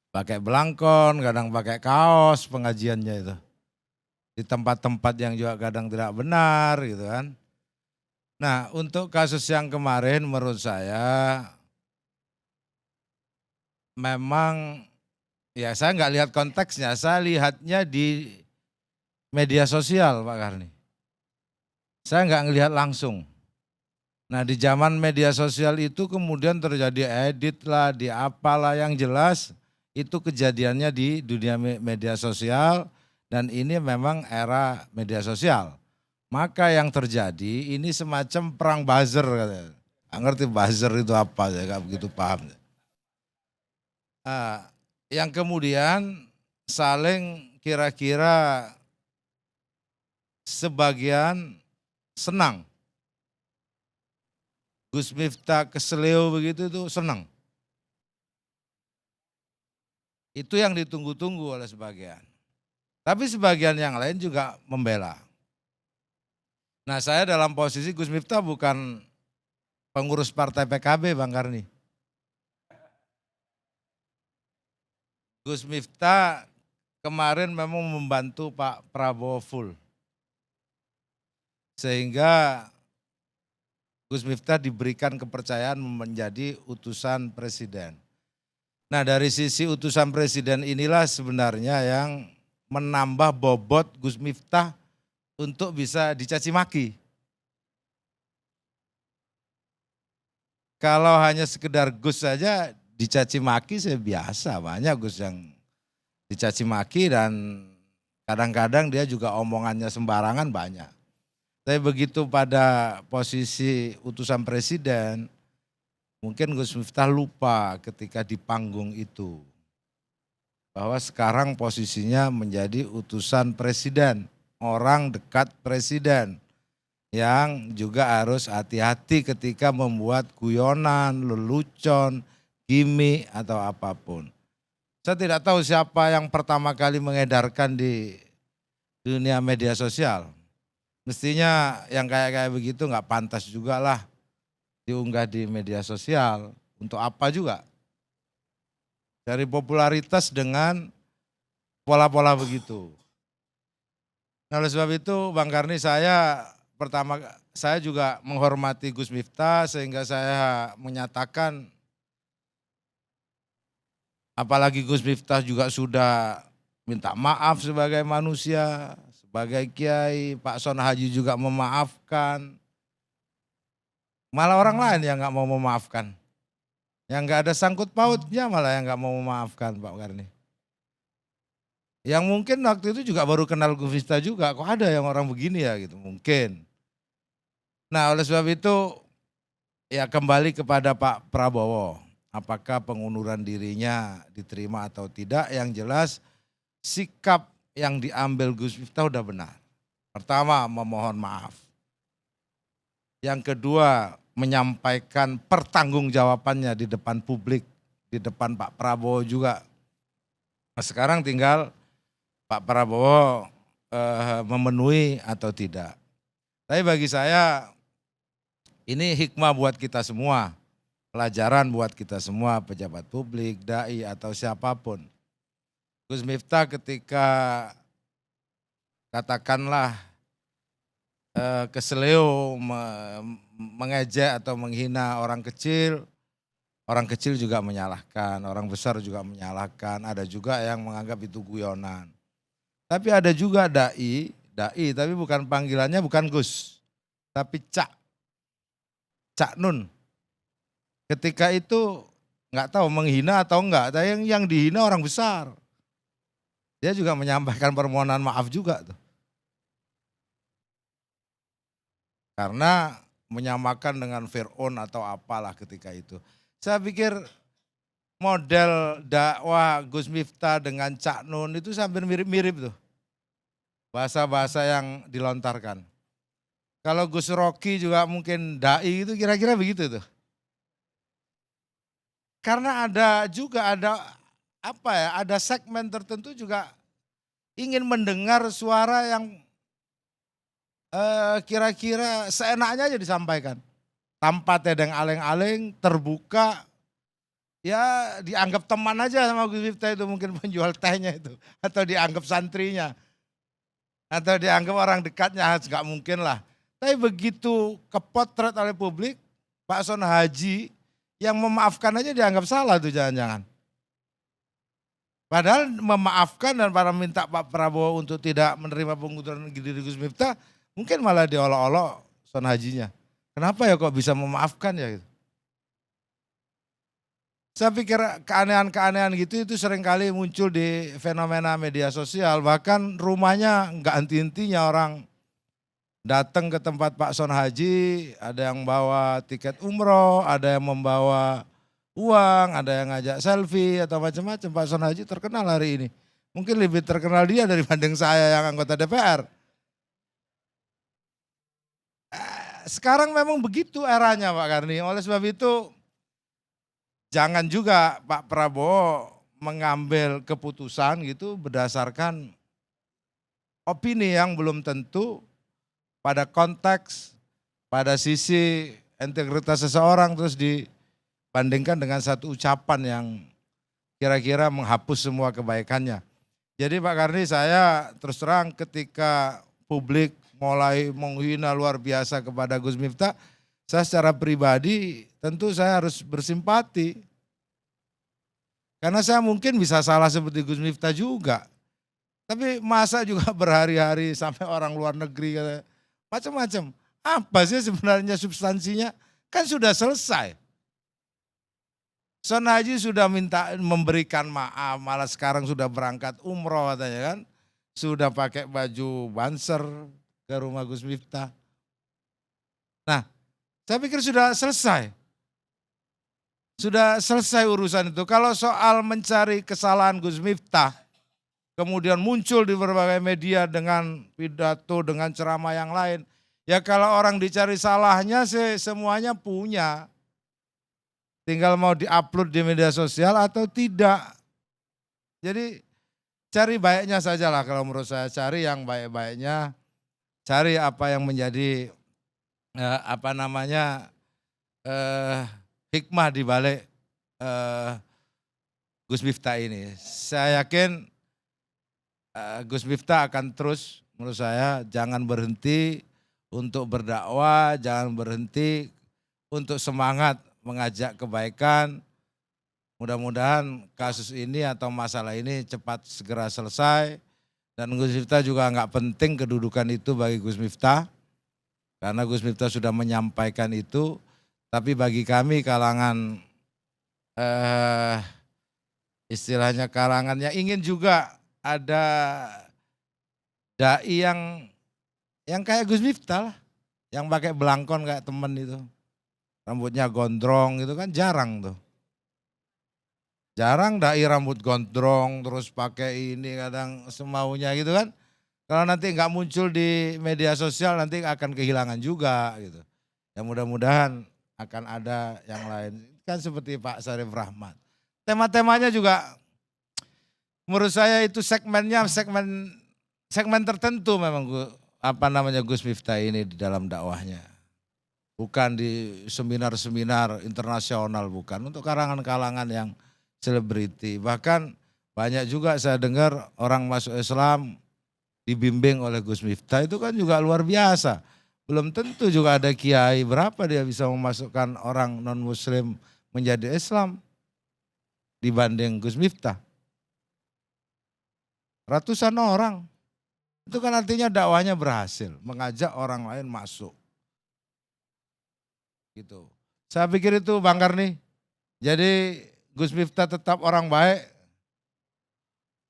L: Pakai belangkon, kadang pakai kaos pengajiannya itu. Di tempat-tempat yang juga kadang tidak benar gitu kan. Nah untuk kasus yang kemarin menurut saya memang ya saya nggak lihat konteksnya, saya lihatnya di media sosial Pak Karni. Saya nggak ngelihat langsung. Nah di zaman media sosial itu kemudian terjadi edit lah, di apalah yang jelas itu kejadiannya di dunia media sosial dan ini memang era media sosial. Maka yang terjadi ini semacam perang buzzer. Nggak ngerti buzzer itu apa, saya nggak begitu paham. Nah, yang kemudian saling kira-kira sebagian senang. Gus Miftah keseleo begitu itu senang. Itu yang ditunggu-tunggu oleh sebagian. Tapi sebagian yang lain juga membela. Nah saya dalam posisi Gus Miftah bukan pengurus partai PKB Bang Karni. Gus Miftah kemarin memang membantu Pak Prabowo full. Sehingga Gus Miftah diberikan kepercayaan menjadi utusan presiden. Nah dari sisi utusan presiden inilah sebenarnya yang menambah bobot Gus Miftah untuk bisa dicaci maki. Kalau hanya sekedar Gus saja dicaci maki saya biasa, banyak Gus yang dicaci maki dan kadang-kadang dia juga omongannya sembarangan banyak. Tapi begitu pada posisi utusan presiden, mungkin Gus Miftah lupa ketika di panggung itu. Bahwa sekarang posisinya menjadi utusan presiden, orang dekat presiden. yang juga harus hati-hati ketika membuat guyonan, lelucon, gimmick atau apapun. Saya tidak tahu siapa yang pertama kali mengedarkan di dunia media sosial. Mestinya yang kayak begitu nggak pantas juga lah diunggah di media sosial. Untuk apa juga? Cari popularitas dengan pola-pola begitu. Nah, oleh sebab itu Bang Karni, saya juga menghormati Gus Miftah sehingga saya menyatakan, apalagi Gus Miftah juga sudah minta maaf sebagai manusia, sebagai kiai, Pak Son Haji juga memaafkan. Malah orang lain yang nggak mau memaafkan. Yang nggak ada sangkut pautnya malah yang nggak mau memaafkan Pak Karni. Yang mungkin waktu itu juga baru kenal Gus Miftah juga, kok ada yang orang begini ya gitu, mungkin. Nah, oleh sebab itu ya kembali kepada Pak Prabowo. Apakah pengunduran dirinya diterima atau tidak, yang jelas sikap yang diambil Gus Miftah udah benar. Pertama, memohon maaf. Yang kedua, menyampaikan pertanggungjawabannya di depan publik, di depan Pak Prabowo juga. Nah, sekarang tinggal Pak Prabowo memenuhi atau tidak. Tapi bagi saya ini hikmah buat kita semua, pelajaran buat kita semua, pejabat publik, dai atau siapapun. Gus Miftah ketika katakanlah keseleo mengejek atau menghina orang kecil juga menyalahkan, orang besar juga menyalahkan, ada juga yang menganggap itu guyonan. Tapi ada juga dai tapi bukan panggilannya bukan Gus, tapi Cak Nun. Ketika itu nggak tahu menghina atau enggak, tapi yang dihina orang besar. Dia juga menyampaikan permohonan maaf juga tuh. Karena menyamakan dengan Fir'aun atau apalah ketika itu. Saya pikir model dakwah Gus Miftah dengan Cak Nun itu hampir mirip-mirip tuh. Bahasa-bahasa yang dilontarkan. Kalau Gus Rocky juga mungkin dai itu kira-kira begitu tuh. Karena ada segmen tertentu juga ingin mendengar suara yang kira-kira seenaknya aja disampaikan. Tanpa tedeng aleng-aleng, terbuka, ya dianggap teman aja sama Gus Miftah itu, mungkin penjual tehnya itu. Atau dianggap santrinya. Atau dianggap orang dekatnya, nggak mungkin lah. Tapi begitu kepotret oleh publik, Pak Son Haji yang memaafkan aja dianggap salah tuh jangan-jangan. Padahal memaafkan dan para minta Pak Prabowo untuk tidak menerima pengunduran diri Gus Miftah, mungkin malah diolok-olok Son Hajinya. Kenapa ya kok bisa memaafkan ya gitu. Saya pikir keanehan-keanehan gitu itu seringkali muncul di fenomena media sosial. Bahkan rumahnya nggak henti-hentinya orang datang ke tempat Pak Son Haji, ada yang bawa tiket umroh, ada yang membawa uang, ada yang ngajak selfie atau macam-macam. Pak Son Haji terkenal hari ini. Mungkin lebih terkenal dia dibanding saya yang anggota DPR. Sekarang memang begitu eranya Pak Karni. Oleh sebab itu jangan juga Pak Prabowo mengambil keputusan gitu berdasarkan opini yang belum tentu pada konteks, pada sisi integritas seseorang terus dibandingkan dengan satu ucapan yang kira-kira menghapus semua kebaikannya. Jadi Pak Karni, saya terus terang ketika publik mulai menghina luar biasa kepada Gus Miftah, saya secara pribadi tentu saya harus bersimpati. Karena saya mungkin bisa salah seperti Gus Miftah juga. Tapi masa juga berhari-hari sampai orang luar negeri macam-macam. Apa sih sebenarnya substansinya? Kan sudah selesai. Son Haji sudah minta memberikan maaf, malah sekarang sudah berangkat umroh katanya kan. Sudah pakai baju banser ke rumah Gus Miftah. Nah, saya pikir sudah selesai. Sudah selesai urusan itu. Kalau soal mencari kesalahan Gus Miftah, kemudian muncul di berbagai media dengan pidato, dengan ceramah yang lain, Ya kalau orang dicari salahnya sih semuanya punya. Tinggal mau diupload di media sosial atau tidak. Jadi cari baiknya saja lah kalau menurut saya. Cari yang baik-baiknya. Cari apa yang menjadi hikmah di balik Gus Miftah ini. Saya yakin Gus Miftah akan terus, menurut saya, jangan berhenti untuk berdakwah, jangan berhenti untuk semangat mengajak kebaikan. Mudah-mudahan kasus ini atau masalah ini cepat segera selesai. Dan Gus Miftah juga nggak penting kedudukan itu bagi Gus Miftah. Karena Gus Miftah sudah menyampaikan itu. Tapi bagi kami kalangan, istilahnya kalangan yang ingin juga ada dai yang kayak Gus Miftah lah, yang pakai belangkon kayak temen itu. Rambutnya gondrong itu kan jarang tuh. Jarang dai rambut gondrong terus pakai ini kadang semaunya gitu kan. Kalau nanti nggak muncul di media sosial nanti akan kehilangan juga gitu. Ya mudah-mudahan akan ada yang lain. Kan seperti Pak Syarif Rahmat. Tema-temanya juga menurut saya itu segmen tertentu memang Gus Miftah ini di dalam dakwahnya. Bukan di seminar-seminar internasional, bukan. Untuk kalangan-kalangan yang selebriti. Bahkan banyak juga saya dengar orang masuk Islam dibimbing oleh Gus Miftah, itu kan juga luar biasa. Belum tentu juga ada kiai, berapa dia bisa memasukkan orang non-muslim menjadi Islam dibanding Gus Miftah. Ratusan orang. Itu kan artinya dakwahnya berhasil, mengajak orang lain masuk. Gitu. Saya pikir itu Bang Karni. Jadi Gus Miftah tetap orang baik.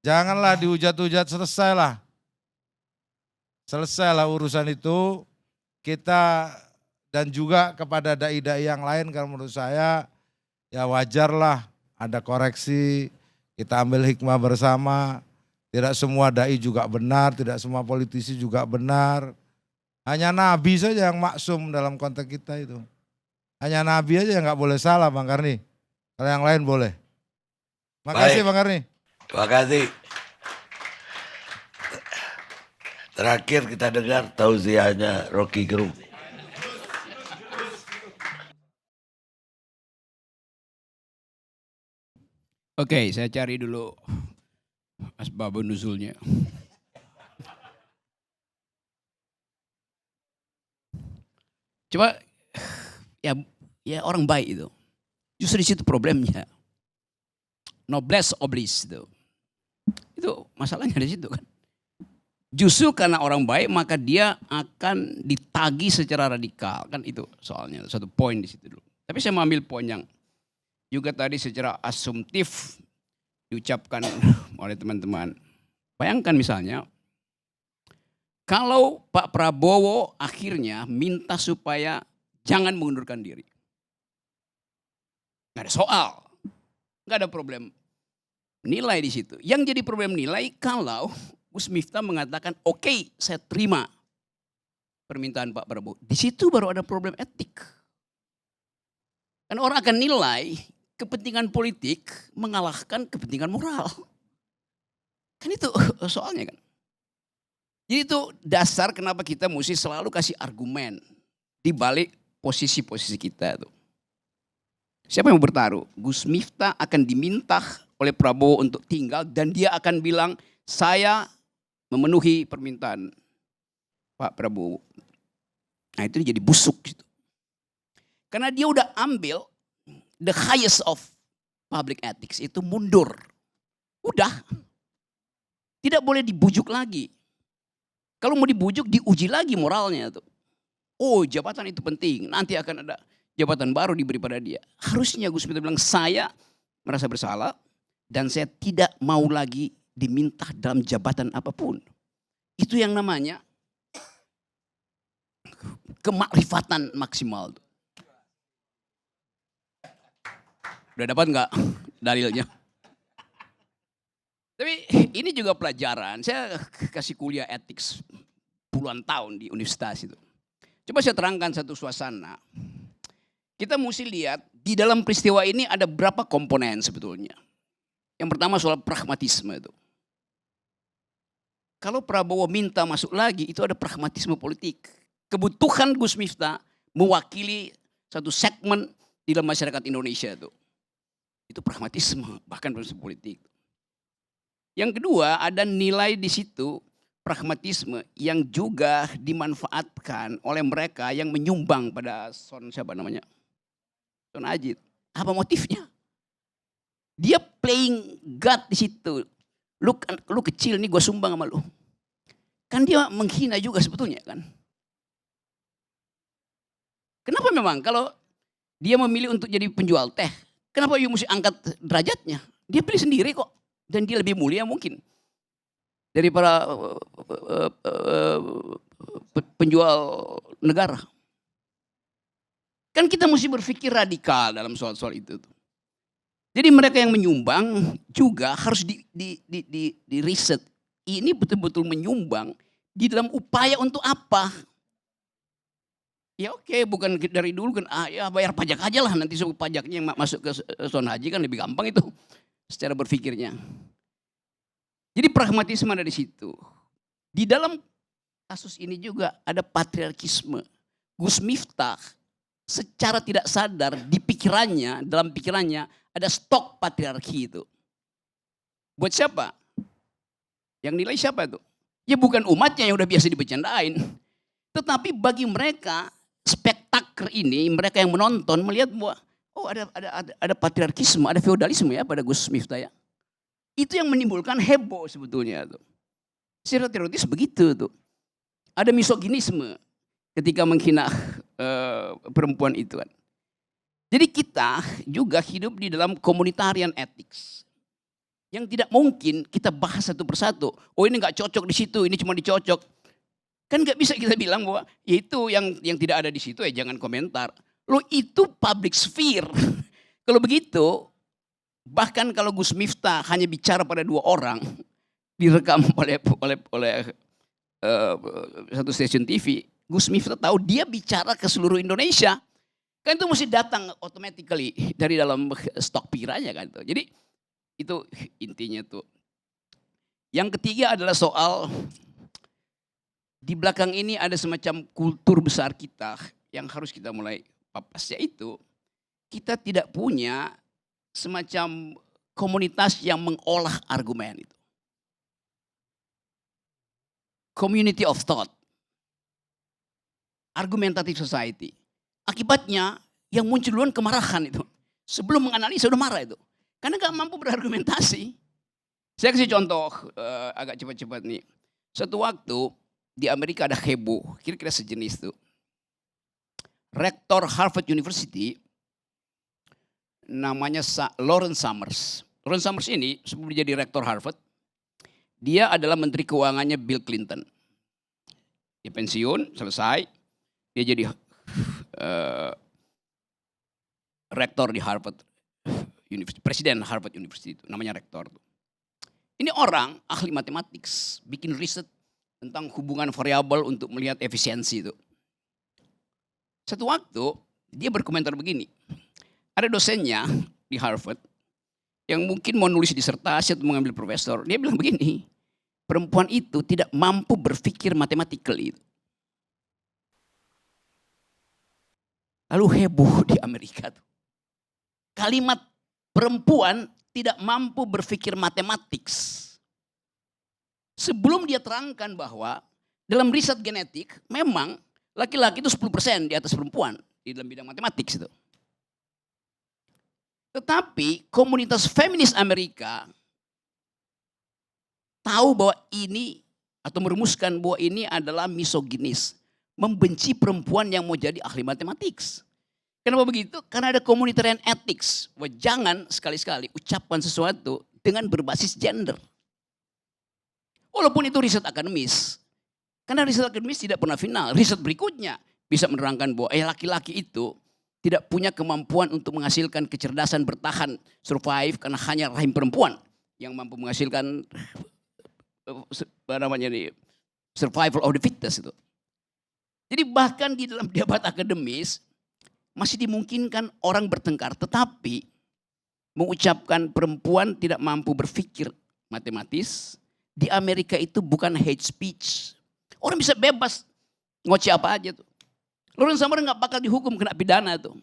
L: Janganlah dihujat-hujat, selesailah. Selesailah urusan itu. Kita dan juga kepada dai-dai yang lain kalau menurut saya ya wajarlah ada koreksi. Kita ambil hikmah bersama. Tidak semua dai juga benar, tidak semua politisi juga benar. Hanya Nabi saja yang maksum dalam konteks kita itu. Hanya Nabi aja yang nggak boleh salah Bang Karni. Kalau yang lain boleh. Makasih Bang Karni.
H: Terima kasih. Terakhir kita dengar tausiahnya Rocky Gerung.
M: Oke, saya cari dulu asbabun nuzulnya. Coba ya orang baik itu. Justru di situ problemnya. Noblesse oblige itu. Itu masalahnya di situ kan. Justru karena orang baik maka dia akan ditagi secara radikal. Kan itu soalnya satu poin di situ dulu. Tapi saya mau ambil poin yang juga tadi secara asumtif diucapkan oleh teman-teman. Bayangkan misalnya kalau Pak Prabowo akhirnya minta supaya jangan mengundurkan diri. Nggak ada soal, nggak ada problem nilai di situ. Yang jadi problem nilai kalau Gus Miftah mengatakan oke, saya terima permintaan Pak Prabowo. Di situ baru ada problem etik. Karena orang akan nilai kepentingan politik mengalahkan kepentingan moral. Kan itu soalnya kan. Jadi itu dasar kenapa kita mesti selalu kasih argumen di balik posisi-posisi kita itu. Siapa yang mau bertaruh? Gus Miftah akan diminta oleh Prabowo untuk tinggal dan dia akan bilang saya memenuhi permintaan Pak Prabowo. Nah itu jadi busuk gitu. Karena dia udah ambil the highest of public ethics itu mundur. Udah. Tidak boleh dibujuk lagi. Kalau mau dibujuk diuji lagi moralnya tuh. Oh jabatan itu penting, nanti akan ada jabatan baru diberi pada dia. Harusnya Gus Miftah bilang saya merasa bersalah dan saya tidak mau lagi diminta dalam jabatan apapun. Itu yang namanya kemakrifatan maksimal. Udah dapat nggak dalilnya? Tapi ini juga pelajaran. Saya kasih kuliah etik puluhan tahun di universitas itu. Coba saya terangkan satu suasana. Kita mesti lihat di dalam peristiwa ini ada berapa komponen sebetulnya. Yang pertama soal pragmatisme itu. Kalau Prabowo minta masuk lagi, itu ada pragmatisme politik. Kebutuhan Gus Miftah mewakili satu segmen di dalam masyarakat Indonesia itu. Itu pragmatisme, bahkan pragmatisme politik. Yang kedua, ada nilai di situ pragmatisme yang juga dimanfaatkan oleh mereka yang menyumbang pada Son Ajit. Apa motifnya? Dia playing God di situ. Lu kecil nih gue sumbang sama lu. Kan dia menghina juga sebetulnya kan. Kenapa memang kalau dia memilih untuk jadi penjual teh, kenapa you mesti angkat derajatnya? Dia pilih sendiri kok. Dan dia lebih mulia mungkin dari para penjual negara. Kan kita mesti berpikir radikal dalam soal-soal itu. Jadi mereka yang menyumbang juga harus di riset. Ini betul-betul menyumbang di dalam upaya untuk apa? Ya oke, bukan dari dulu kan ya bayar pajak aja lah, nanti suku pajaknya yang masuk ke Son Haji kan lebih gampang itu secara berpikirnya. Jadi pragmatisme ada di situ. Di dalam kasus ini juga ada patriarkisme. Gus Miftah secara tidak sadar di pikirannya, dalam pikirannya ada stok patriarki itu. Buat siapa? Yang nilai siapa itu? Ya bukan umatnya yang udah biasa dibercandain. Tetapi bagi mereka spektakel ini, mereka yang menonton melihat bahwa oh ada patriarkisme, ada feodalisme ya pada Gus Miftah ya. Itu yang menimbulkan heboh sebetulnya tuh. Secara teoritis begitu tuh. Ada misoginisme ketika menghina perempuan itu kan. Jadi kita juga hidup di dalam komunitarian ethics. Yang tidak mungkin kita bahas satu persatu. Oh ini gak cocok di situ, ini cuma dicocok. Kan gak bisa kita bilang bahwa ya itu yang tidak ada di situ ya jangan komentar. Loh itu public sphere. Kalau begitu, bahkan kalau Gus Miftah hanya bicara pada 2 orang, direkam oleh satu stasiun TV, Gus Miftah tahu dia bicara ke seluruh Indonesia. Kan itu mesti datang automatically dari dalam stok pikirannya kan. Jadi itu intinya tuh. Yang ketiga adalah soal di belakang ini ada semacam kultur besar kita yang harus kita mulai papas, yaitu kita tidak punya semacam komunitas yang mengolah argumen itu. Community of thought. Argumentative society. Akibatnya yang muncul duluan kemarahan itu. Sebelum menganalisa udah marah itu. Karena gak mampu berargumentasi. Saya kasih contoh agak cepat-cepat nih. Suatu waktu di Amerika ada heboh, kira-kira sejenis tuh. Rektor Harvard University namanya Lawrence Summers. Lawrence Summers ini sebelum jadi rektor Harvard, dia adalah menteri keuangannya Bill Clinton. Dia pensiun, selesai. Dia jadi rektor di Harvard University, presiden Harvard University itu, namanya rektor. Ini orang ahli matematik, bikin riset tentang hubungan variabel untuk melihat efisiensi itu. Satu waktu dia berkomentar begini, ada dosennya di Harvard yang mungkin mau nulis disertasi atau mengambil profesor, dia bilang begini, perempuan itu tidak mampu berpikir matematikally. Lalu heboh di Amerika tuh. Kalimat perempuan tidak mampu berpikir matematik. Sebelum dia terangkan bahwa dalam riset genetik memang laki-laki itu 10% di atas perempuan di dalam bidang matematik itu. Tetapi komunitas feminis Amerika tahu bahwa ini atau merumuskan bahwa ini adalah misoginis. Membenci perempuan yang mau jadi ahli matematik. Kenapa begitu? Karena ada communitarian ethics. Bahwa jangan sekali-sekali ucapkan sesuatu dengan berbasis gender. Walaupun itu riset akademis. Karena riset akademis tidak pernah final. Riset berikutnya bisa menerangkan bahwa laki-laki itu tidak punya kemampuan untuk menghasilkan kecerdasan bertahan, survive, karena hanya rahim perempuan yang mampu menghasilkan survival of the fittest itu. Jadi bahkan di dalam debat akademis masih dimungkinkan orang bertengkar, tetapi mengucapkan perempuan tidak mampu berpikir matematis, di Amerika itu bukan hate speech. Orang bisa bebas ngoceh apa aja tuh. Lawrence Summers nggak bakal dihukum kena pidana tuh.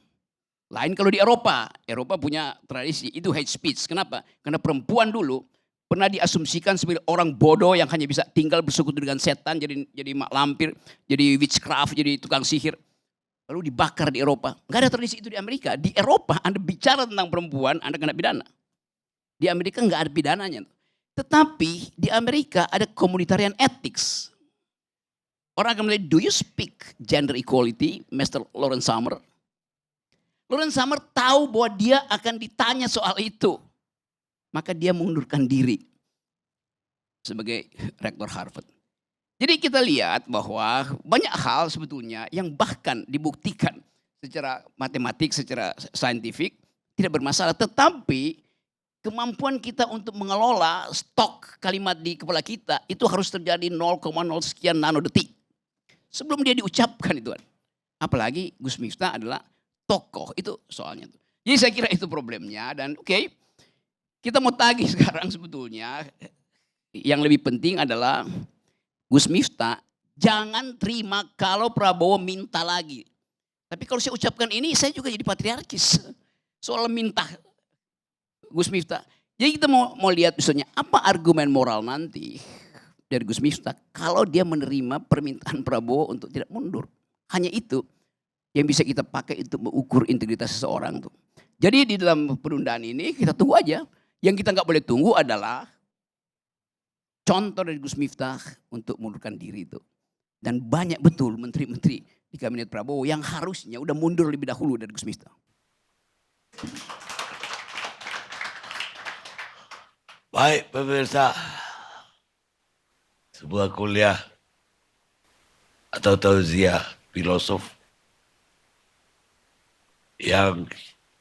M: Lain kalau di Eropa, Eropa punya tradisi itu hate speech. Kenapa? Karena perempuan dulu pernah diasumsikan sebagai orang bodoh yang hanya bisa tinggal bersekutu dengan setan, jadi mak lampir, jadi witchcraft, jadi tukang sihir. Lalu dibakar di Eropa. Nggak ada tradisi itu di Amerika. Di Eropa Anda bicara tentang perempuan, Anda kena pidana. Di Amerika nggak ada pidananya. Tetapi di Amerika ada communitarian ethics. Orang akan menilai, do you speak gender equality, Mr. Lawrence Summers? Lawrence Summers tahu bahwa dia akan ditanya soal itu. Maka dia mengundurkan diri sebagai rektor Harvard. Jadi kita lihat bahwa banyak hal sebetulnya yang bahkan dibuktikan secara matematik, secara saintifik tidak bermasalah. Tetapi kemampuan kita untuk mengelola stok kalimat di kepala kita itu harus terjadi 0,0 sekian nanodetik. Sebelum dia diucapkan itu. Apalagi Gus Miftah adalah tokoh, itu soalnya. Jadi saya kira itu problemnya dan oke. Kita mau tagih sekarang sebetulnya, yang lebih penting adalah Gus Miftah jangan terima kalau Prabowo minta lagi. Tapi kalau saya ucapkan ini, saya juga jadi patriarkis. Soal minta Gus Miftah. Jadi kita mau lihat misalnya apa argumen moral nanti dari Gus Miftah kalau dia menerima permintaan Prabowo untuk tidak mundur. Hanya itu yang bisa kita pakai untuk mengukur integritas seseorang tuh. Jadi di dalam penundaan ini kita tunggu aja. Yang kita nggak boleh tunggu adalah contoh dari Gus Miftah untuk mundurkan diri itu. Dan banyak betul menteri-menteri di kabinet Prabowo yang harusnya udah mundur lebih dahulu dari Gus Miftah.
H: Baik pemirsa, sebuah kuliah atau tausiah filosof yang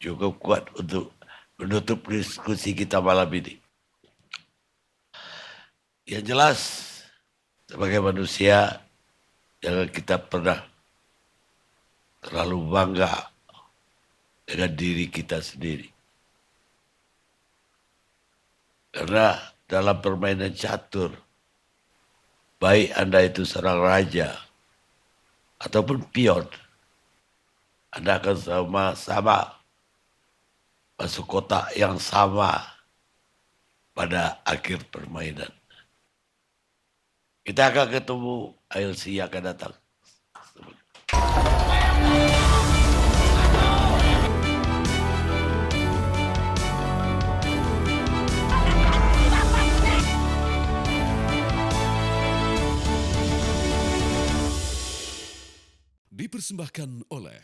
H: cukup kuat untuk menutup diskusi kita malam ini. Yang jelas, sebagai manusia, jangan kita pernah terlalu bangga dengan diri kita sendiri. Karena dalam permainan catur, baik Anda itu seorang raja ataupun pion, Anda akan sama-sama masuk kotak yang sama pada akhir permainan. Kita akan ketemu ILC yang akan datang.
N: Dipersembahkan oleh